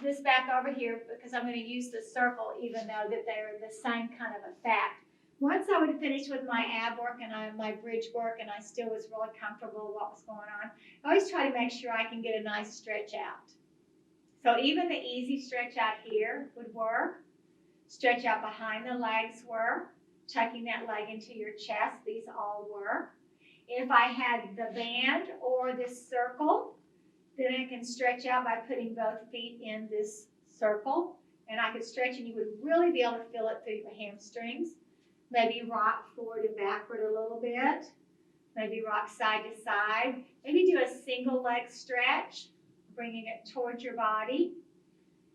this back over here because I'm going to use the circle even though that they're the same kind of effect. Once I would finish with my ab work and my bridge work and I still was really comfortable with what was going on, I always try to make sure I can get a nice stretch out. So even the easy stretch out here would work. Stretch out behind the legs work. Tucking that leg into your chest, these all work. If I had the band or this circle, then I can stretch out by putting both feet in this circle. And I could stretch and you would really be able to feel it through your hamstrings. Maybe rock forward and backward a little bit. Maybe rock side to side. Maybe do a single leg stretch, bringing it towards your body.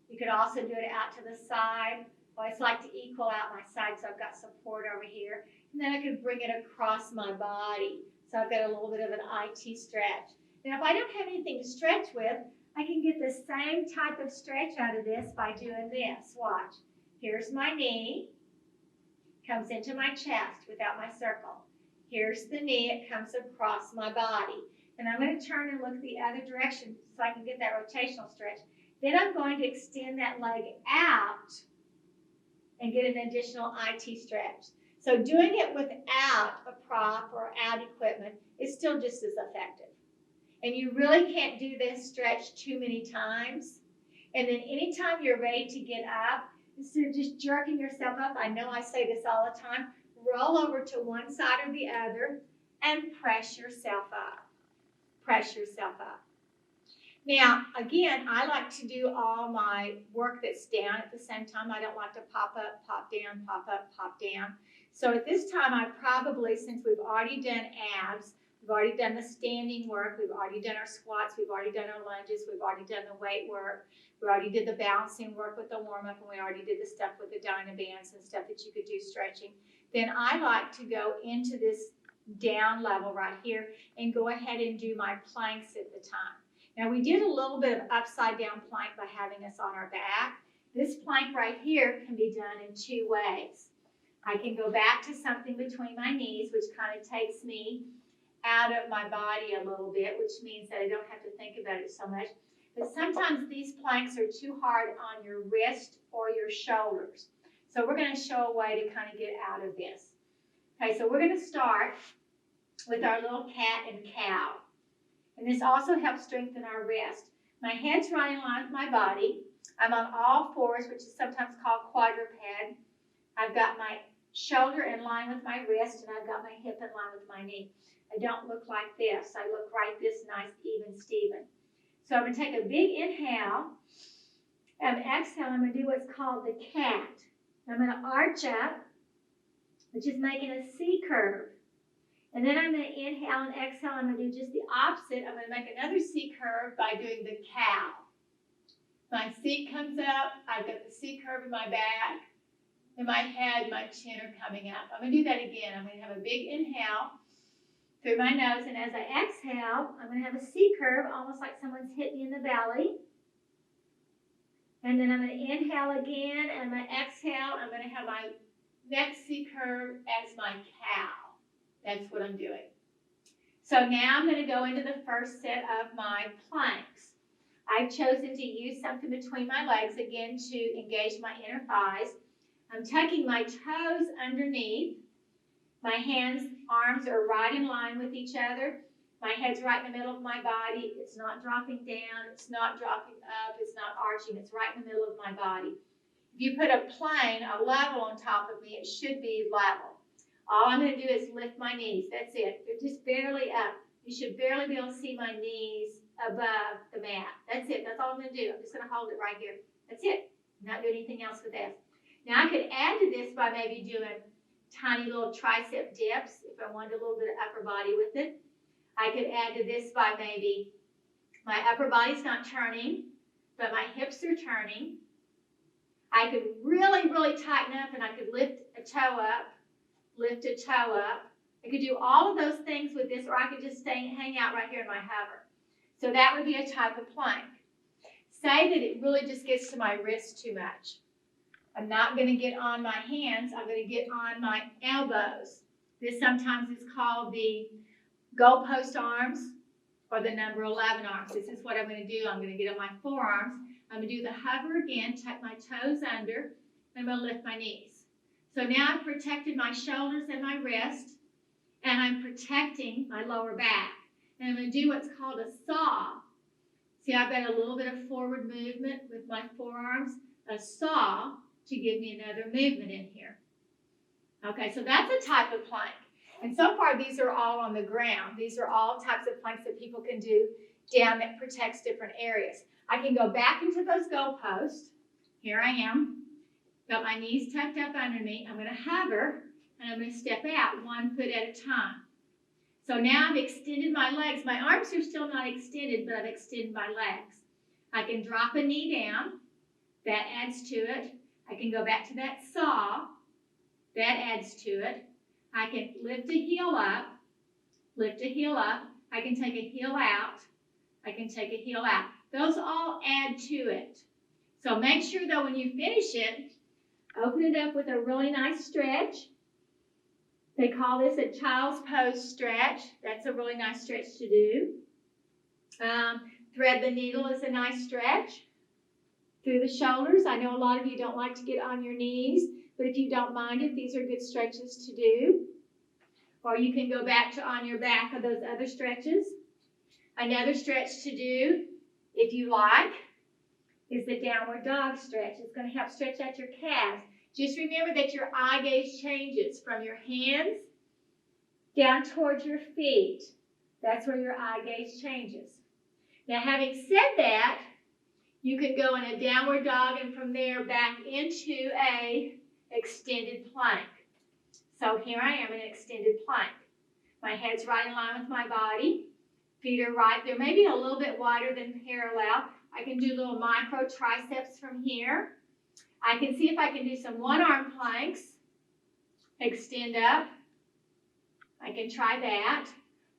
You could also do it out to the side. I always like to equal out my side so I've got support over here. And then I could bring it across my body. So I've got a little bit of an IT stretch. Now if I don't have anything to stretch with, I can get the same type of stretch out of this by doing this. Watch. Here's my knee. Comes into my chest without my circle. Here's the knee. It comes across my body. And I'm going to turn and look the other direction so I can get that rotational stretch. Then I'm going to extend that leg out and get an additional IT stretch. So doing it without a prop or ab equipment is still just as effective. And you really can't do this stretch too many times. And then anytime you're ready to get up, instead of just jerking yourself up, I know I say this all the time, roll over to one side or the other and press yourself up. Press yourself up. Now, again, I like to do all my work that's down at the same time. I don't like to pop up, pop down, pop up, pop down. So at this time, I probably, since we've already done abs, we've already done the standing work, we've already done our squats, we've already done our lunges, we've already done the weight work, we already did the balancing work with the warm-up, and we already did the stuff with the Dynabands and stuff that you could do stretching. Then I like to go into this down level right here and go ahead and do my planks at the time. Now we did a little bit of upside down plank by having us on our back. This plank right here can be done in two ways. I can go back to something between my knees, which kind of takes me out of my body a little bit, which means that I don't have to think about it so much. But sometimes these planks are too hard on your wrist or your shoulders. So we're going to show a way to kind of get out of this. Okay, so we're going to start with our little cat and cow. And this also helps strengthen our wrist. My head's right in line with my body. I'm on all fours, which is sometimes called quadruped. I've got my shoulder in line with my wrist, and I've got my hip in line with my knee. I don't look like this. I look right this nice, even Steven. So I'm going to take a big inhale. And exhale, I'm going to do what's called the cat. I'm going to arch up, which is making a C curve. And then I'm going to inhale and exhale. I'm going to do just the opposite. I'm going to make another C curve by doing the cow. My seat comes up. I've got the C curve in my back. And my head, my chin are coming up. I'm going to do that again. I'm going to have a big inhale through my nose. And as I exhale, I'm going to have a C curve, almost like someone's hit me in the belly. And then I'm going to inhale again. And I'm going to exhale. I'm going to have my next C curve as my cow. That's what I'm doing. So now I'm going to go into the first set of my planks. I've chosen to use something between my legs, again, to engage my inner thighs. I'm tucking my toes underneath. My hands, arms are right in line with each other. My head's right in the middle of my body. It's not dropping down. It's not dropping up. It's not arching. It's right in the middle of my body. If you put a plane, a level on top of me, it should be level. All I'm going to do is lift my knees. That's it. They're just barely up. You should barely be able to see my knees above the mat. That's it. That's all I'm going to do. I'm just going to hold it right here. That's it. I'm not doing anything else with this. Now I could add to this by maybe doing tiny little tricep dips if I wanted a little bit of upper body with it. I could add to this by maybe my upper body's not turning, but my hips are turning. I could really, really tighten up, and I could lift a toe up, lift a toe up. I could do all of those things with this, or I could just hang out right here in my hover. So that would be a type of plank. Say that it really just gets to my wrist too much. I'm not going to get on my hands. I'm going to get on my elbows. This sometimes is called the goalpost arms or the number 11 arms. This is what I'm going to do. I'm going to get on my forearms. I'm going to do the hover again, tuck my toes under, and I'm going to lift my knees. So now I've protected my shoulders and my wrist, and I'm protecting my lower back. And I'm going to do what's called a saw. See, I've got a little bit of forward movement with my forearms, a saw to give me another movement in here. Okay, so that's a type of plank. And so far, these are all on the ground. These are all types of planks that people can do down that protects different areas. I can go back into those goalposts. Here I am. Got my knees tucked up under me. I'm going to hover, and I'm going to step out 1 foot at a time. So now I've extended my legs. My arms are still not extended, but I've extended my legs. I can drop a knee down. That adds to it. I can go back to that saw. That adds to it. I can lift a heel up, lift a heel up. I can take a heel out. I can take a heel out. Those all add to it. So make sure, though, when you finish it, open it up with a really nice stretch. They call this a child's pose stretch. That's a really nice stretch to do. Thread the needle is a nice stretch. Through the shoulders. I know a lot of you don't like to get on your knees, but if you don't mind it, these are good stretches to do. Or you can go back to on your back of those other stretches. Another stretch to do, if you like, is the downward dog stretch. It's going to help stretch out your calves. Just remember that your eye gaze changes from your hands down towards your feet. That's where your eye gaze changes. Now, having said that, you can go in a downward dog and from there back into a extended plank. So here I am in an extended plank. My head's right in line with my body. Feet are right. They're maybe a little bit wider than parallel. I can do little micro triceps from here. I can see if I can do some one-arm planks. Extend up. I can try that.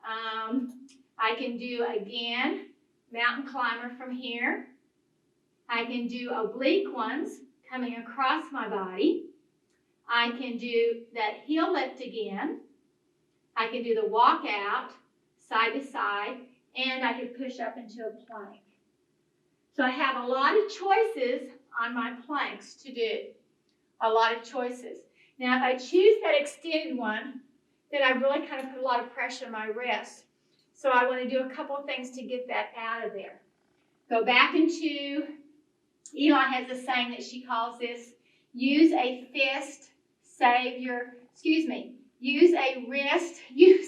I can do, again, mountain climber from here. I can do oblique ones coming across my body. I can do that heel lift again. I can do the walk out, side to side, and I can push up into a plank. So I have a lot of choices on my planks to do. A lot of choices. Now, if I choose that extended one, then I really kind of put a lot of pressure on my wrist. So I want to do a couple of things to get that out of there. Go back into, Eli has a saying that she calls this, use a fist, save your, use a wrist, use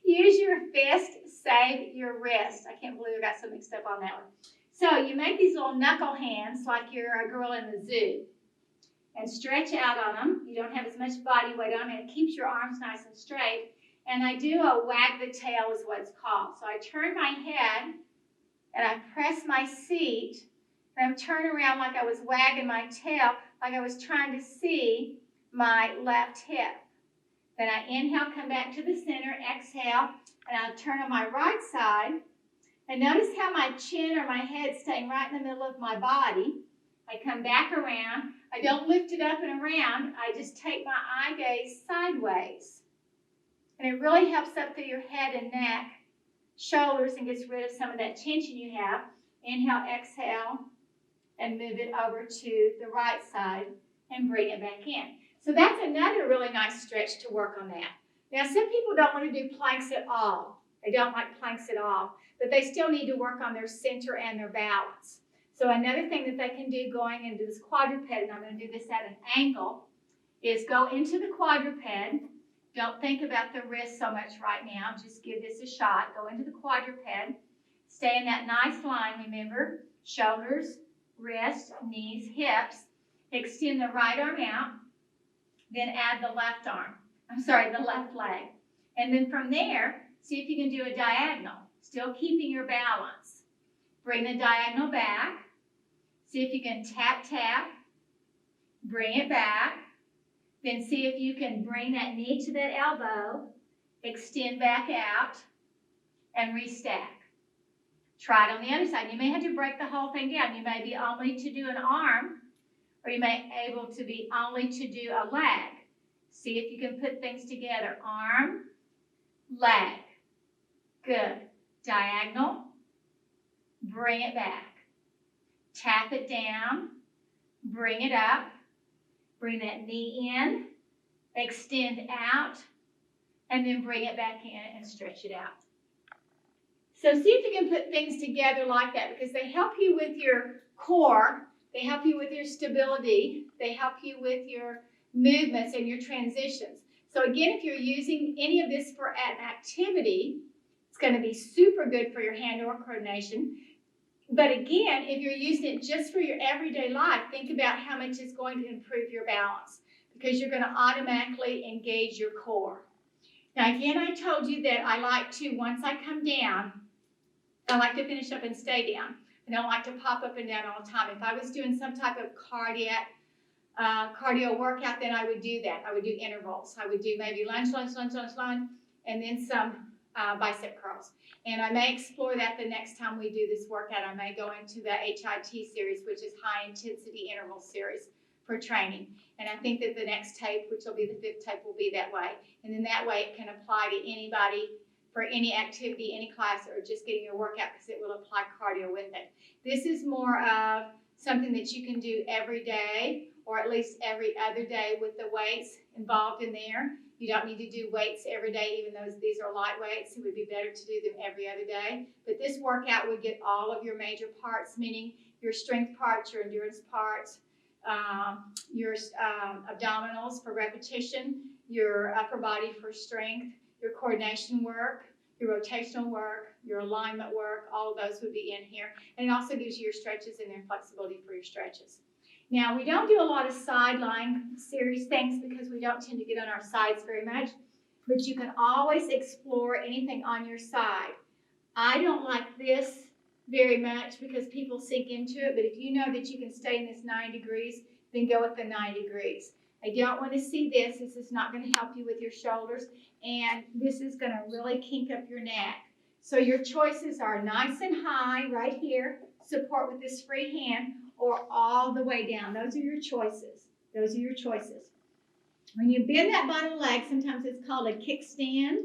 your fist, save your wrist. I can't believe I got so mixed up on that one. So you make these little knuckle hands like you're a girl in the zoo and stretch out on them. You don't have as much body weight on them, and it keeps your arms nice and straight. And I do a wag the tail is what it's called. So I turn my head and I press my seat and I'm turning around like I was wagging my tail, like I was trying to see my left hip. Then I inhale, come back to the center, exhale, and I'll turn on my right side. And notice how my chin or my head is staying right in the middle of my body. I come back around. I don't lift it up and around. I just take my eye gaze sideways. And it really helps up through your head and neck, shoulders, and gets rid of some of that tension you have. Inhale, exhale, and move it over to the right side and bring it back in. So that's another really nice stretch to work on that. Now, some people don't want to do planks at all. They don't like planks at all, but they still need to work on their center and their balance. So another thing that they can do going into this quadruped, and I'm going to do this at an angle, is go into the quadruped. Don't think about the wrist so much right now. Just give this a shot. Go into the quadruped. Stay in that nice line, remember. Shoulders, wrists, knees, hips. Extend the right arm out. Then add the left arm. The left leg. And then from there, see if you can do a diagonal, still keeping your balance. Bring the diagonal back. See if you can tap, tap. Bring it back. Then see if you can bring that knee to that elbow, extend back out, and restack. Try it on the other side. You may have to break the whole thing down. You may be only to do an arm, or you may be able to be only to do a leg. See if you can put things together. Arm, leg. Good. Diagonal. Bring it back. Tap it down. Bring it up. Bring that knee in. Extend out. And then bring it back in and stretch it out. So see if you can put things together like that, because they help you with your core. They help you with your stability. They help you with your movements and your transitions. So again, if you're using any of this for an activity, it's going to be super good for your hand-arm coordination. But again, if you're using it just for your everyday life, think about how much it's going to improve your balance, because you're going to automatically engage your core. Now again, I told you that I like to, once I come down, I like to finish up and stay down. I don't like to pop up and down all the time. If I was doing some type of cardio workout, then I would do that. I would do intervals. I would do maybe lunge, and then some bicep curls. And I may explore that the next time we do this workout. I may go into the HIT series, which is high intensity interval series for training. And I think that the next tape, which will be the 5th tape, will be that way. And then that way it can apply to anybody for any activity, any class, or just getting your workout, because it will apply cardio with it. This is more of something that you can do every day, or at least every other day, with the weights involved in there. You don't need to do weights every day, even though these are light weights. It would be better to do them every other day. But this workout would get all of your major parts, meaning your strength parts, your endurance parts, your abdominals for repetition, your upper body for strength, your coordination work, your rotational work, your alignment work. All of those would be in here. And it also gives you your stretches and their flexibility for your stretches. Now, we don't do a lot of sideline series things because we don't tend to get on our sides very much, but you can always explore anything on your side. I don't like this very much because people sink into it, but if you know that you can stay in this 9 degrees, then go with the 9 degrees. I don't want to see this. This is not going to help you with your shoulders, and this is going to really kink up your neck. So your choices are nice and high right here, support with this free hand, or all the way down. Those are your choices. Those are your choices. When you bend that bottom leg, sometimes it's called a kickstand.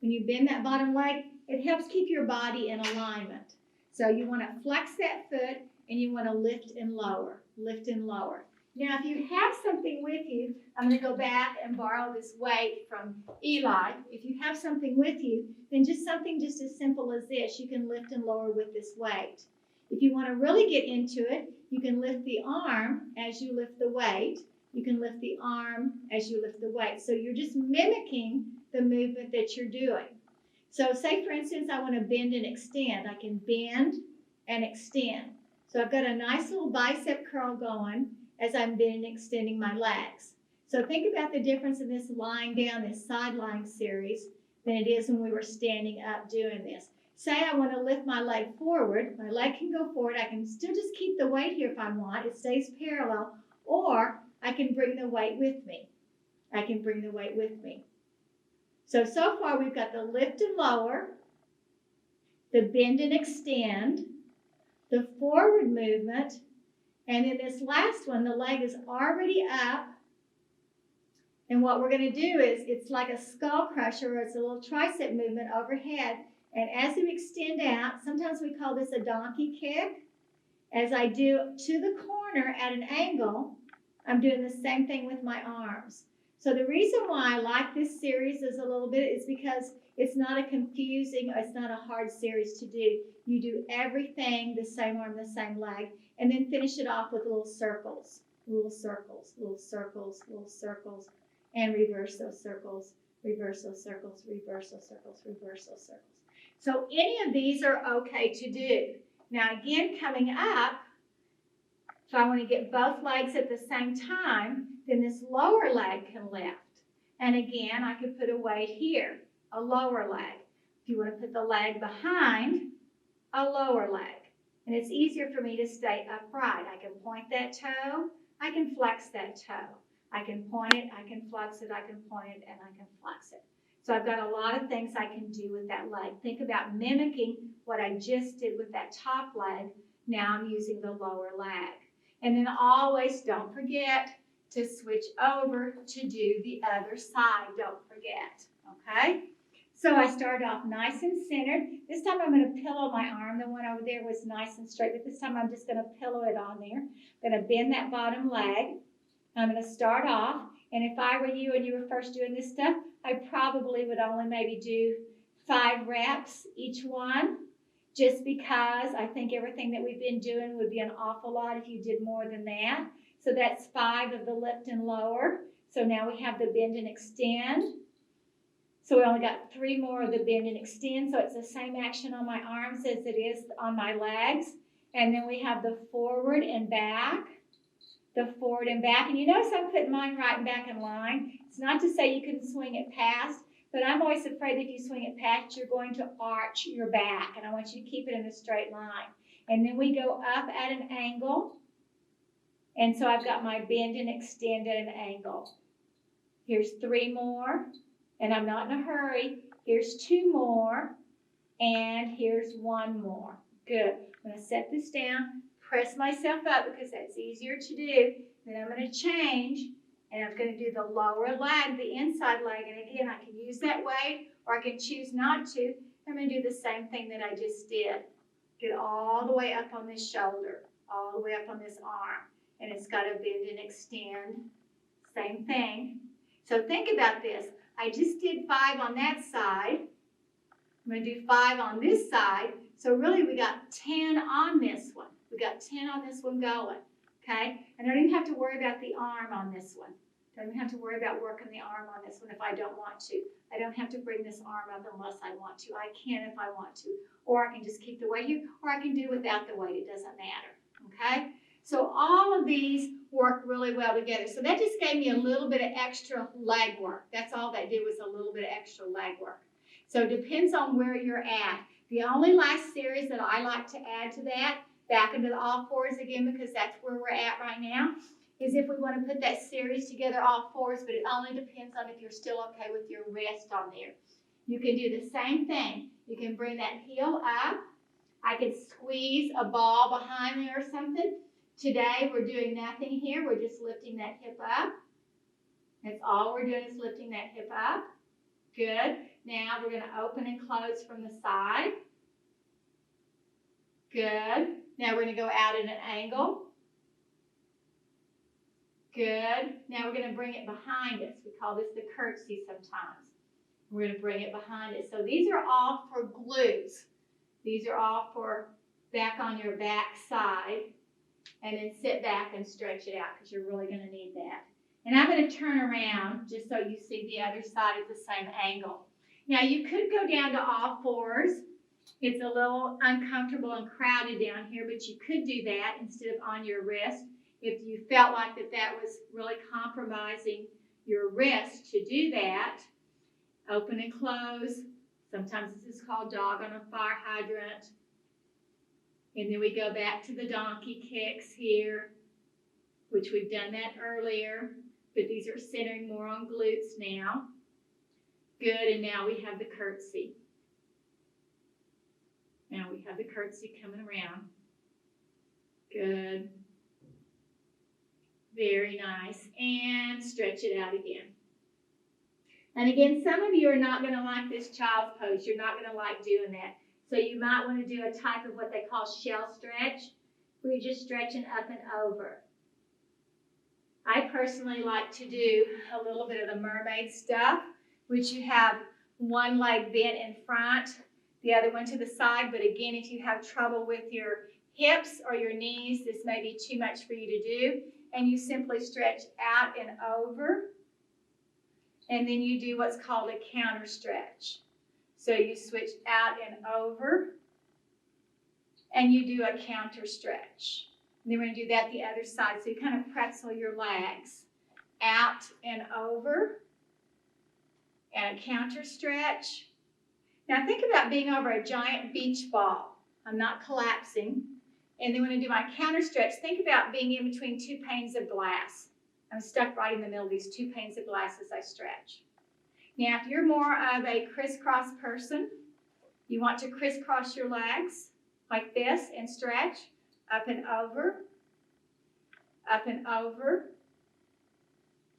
When you bend that bottom leg, it helps keep your body in alignment. So you want to flex that foot, and you want to lift and lower, lift and lower. Now, if you have something with you, I'm going to go back and borrow this weight from Eli. If you have something with you, then just something just as simple as this, you can lift and lower with this weight. If you want to really get into it, you can lift the arm as you lift the weight. You can lift the arm as you lift the weight. So you're just mimicking the movement that you're doing. So say, for instance, I want to bend and extend. I can bend and extend. So I've got a nice little bicep curl going as I'm bending and extending my legs. So think about the difference in this lying down, this side lying series, than it is when we were standing up doing this. Say I want to lift my leg forward. My leg can go forward. I can still just keep the weight here if I want. It stays parallel. Or I can bring the weight with me. I can bring the weight with me. So far we've got the lift and lower, the bend and extend, the forward movement, and in this last one, the leg is already up. And what we're going to do is, it's like a skull crusher, or it's a little tricep movement overhead. And as you extend out, sometimes we call this a donkey kick. As I do to the corner at an angle, I'm doing the same thing with my arms. So the reason why I like this series is a little bit is because it's not a confusing, it's not a hard series to do. You do everything the same arm, the same leg, and then finish it off with little circles, little circles, little circles, little circles, and reverse those circles, reverse those circles, reverse those circles, reverse those circles. So any of these are okay to do. Now again, coming up, if I want to get both legs at the same time, then this lower leg can lift. And again, I could put a weight here, a lower leg. If you want to put the leg behind, a lower leg. And it's easier for me to stay upright. I can point that toe, I can flex that toe. I can point it, I can flex it, I can point it, and I can flex it. So I've got a lot of things I can do with that leg. Think about mimicking what I just did with that top leg. Now I'm using the lower leg. And then always don't forget to switch over to do the other side. Don't forget, okay? So I started off nice and centered. This time I'm going to pillow my arm. The one over there was nice and straight, but this time I'm just going to pillow it on there. I'm going to bend that bottom leg. I'm going to start off, and if I were you and you were first doing this stuff, I probably would only maybe do 5 reps each one, just because I think everything that we've been doing would be an awful lot if you did more than that. So that's 5 of the lift and lower. So now we have the bend and extend. So we only got 3 more of the bend and extend. So it's the same action on my arms as it is on my legs. And then we have the forward and back. The forward and back. And you notice I'm putting mine right and back in line. It's not to say you can swing it past, but I'm always afraid that if you swing it past, you're going to arch your back. And I want you to keep it in a straight line. And then we go up at an angle. And so I've got my bend and extend at an angle. Here's 3 more. And I'm not in a hurry. Here's 2 more. And here's 1 more. Good. I'm going to set this down. Press myself up because that's easier to do. Then I'm going to change, and I'm going to do the lower leg, the inside leg. And again, I can use that weight, or I can choose not to. I'm going to do the same thing that I just did. Get all the way up on this shoulder, all the way up on this arm. And it's got to bend and extend. Same thing. So think about this. I just did 5 on that side. I'm going to do 5 on this side. So really we got 10 on this one. We got 10 on this one going, okay? And I don't even have to worry about the arm on this one. Don't even have to worry about working the arm on this one if I don't want to. I don't have to bring this arm up unless I want to. I can if I want to. Or I can just keep the weight here, or I can do without the weight. It doesn't matter, okay? So all of these work really well together. So that just gave me a little bit of extra leg work. That's all that did was a little bit of extra leg work. So it depends on where you're at. The only last series that I like to add to that, back into the all fours again, because that's where we're at right now, is if we want to put that series together, all fours, but it only depends on if you're still okay with your wrist on there. You can do the same thing. You can bring that heel up. I could squeeze a ball behind me or something. Today, we're doing nothing here. We're just lifting that hip up. That's all we're doing is lifting that hip up. Good. Now, we're going to open and close from the side. Good. Now, we're going to go out at an angle. Good. Now, we're going to bring it behind us. We call this the curtsy sometimes. We're going to bring it behind us. So these are all for glutes. These are all for back on your back side. And then sit back and stretch it out because you're really going to need that. And I'm going to turn around just so you see the other side at the same angle. Now, you could go down to all fours. It's a little uncomfortable and crowded down here, but you could do that instead of on your wrist. If you felt like that was really compromising your wrist to do that, open and close. Sometimes this is called dog on a fire hydrant. And then we go back to the donkey kicks here, which we've done that earlier, but these are centering more on glutes now. Good, and now we have the curtsy. Now we have the curtsy coming around. Good. Very nice. And stretch it out again. And again, some of you are not going to like this child's pose. You're not going to like doing that. So you might want to do a type of what they call shell stretch, where you're just stretching up and over. I personally like to do a little bit of the mermaid stuff, which you have one leg bent in front, the other one to the side. But again, if you have trouble with your hips or your knees, this may be too much for you to do. And you simply stretch out and over. And then you do what's called a counter stretch. So you switch out and over, and you do a counter stretch. And then we're going to do that the other side. So you kind of pretzel your legs out and over, and a counter stretch. Now think about being over a giant beach ball. I'm not collapsing. And then when I do my counter stretch, think about being in between two panes of glass. I'm stuck right in the middle of these two panes of glass as I stretch. Now, if you're more of a crisscross person, you want to crisscross your legs like this and stretch up and over,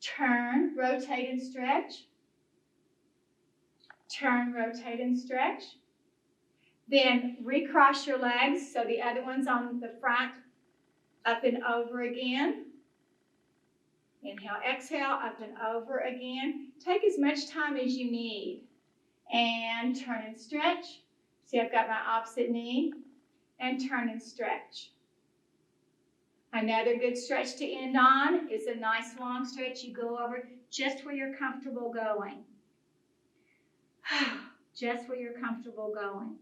turn, rotate and stretch, turn, rotate and stretch. Then recross your legs so the other one's on the front, up and over again. Inhale, exhale, up and over again. Take as much time as you need. And turn and stretch. See, I've got my opposite knee. And turn and stretch. Another good stretch to end on is a nice long stretch. You go over just where you're comfortable going. Just where you're comfortable going.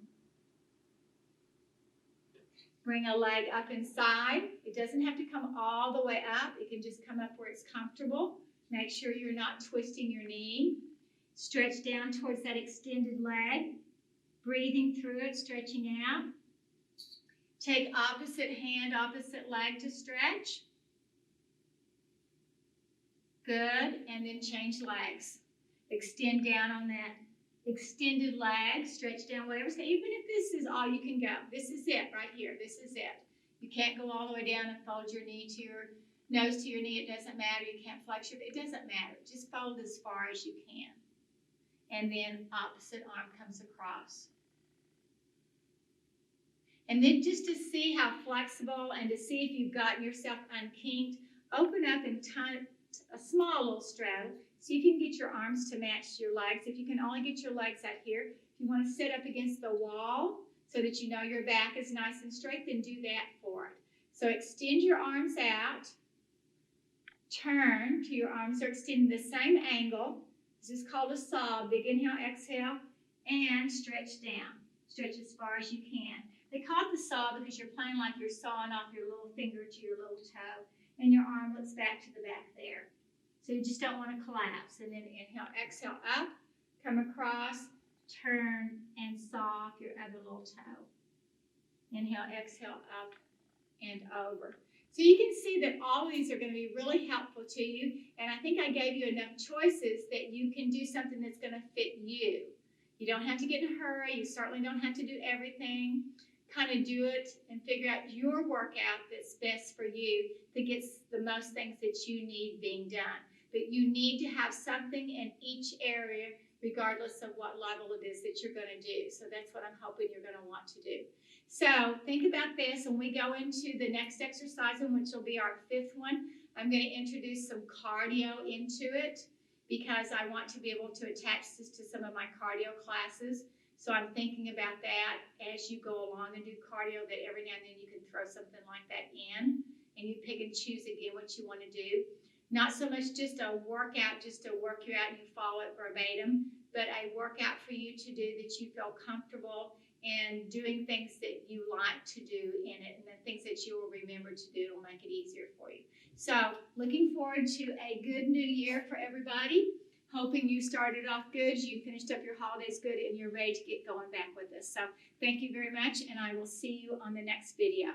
Bring a leg up inside. It doesn't have to come all the way up. It can just come up where it's comfortable. Make sure you're not twisting your knee. Stretch down towards that extended leg. Breathing through it, stretching out. Take opposite hand, opposite leg to stretch. Good. And then change legs. Extend down on that extended leg, stretch down, whatever. So even if this is all you can go, this is it right here. This is it. You can't go all the way down and fold your knee to your nose to your knee. It doesn't matter. You can't flex your, it doesn't matter. Just fold as far as you can. And then opposite arm comes across. And then just to see how flexible and to see if you've gotten yourself unkinked, open up and turn a small little straddle. See if you can get your arms to match your legs. If you can only get your legs out here, if you want to sit up against the wall so that you know your back is nice and straight, then do that for it. So extend your arms out. Turn to your arms are extending the same angle. This is called a saw. Big inhale, exhale, and stretch down. Stretch as far as you can. They call it the saw because you're playing like you're sawing off your little finger to your little toe, and your arm looks back to the back there. So you just don't want to collapse. And then inhale, exhale, up, come across, turn, and saw off your other little toe. Inhale, exhale, up, and over. So you can see that all of these are going to be really helpful to you. And I think I gave you enough choices that you can do something that's going to fit you. You don't have to get in a hurry. You certainly don't have to do everything. Kind of do it and figure out your workout that's best for you that gets the most things that you need being done. But you need to have something in each area regardless of what level it is that you're going to do. So that's what I'm hoping you're going to want to do. So think about this when we go into the next exercise, which will be our 5th one. I'm going to introduce some cardio into it because I want to be able to attach this to some of my cardio classes. So I'm thinking about that as you go along and do cardio, that every now and then you can throw something like that in and you pick and choose again what you want to do. Not so much just a workout, just to work you out and you follow it verbatim, but a workout for you to do that you feel comfortable and doing things that you like to do in it and the things that you will remember to do will make it easier for you. So looking forward to a good new year for everybody. Hoping you started off good, you finished up your holidays good, and you're ready to get going back with us. So thank you very much, and I will see you on the next video.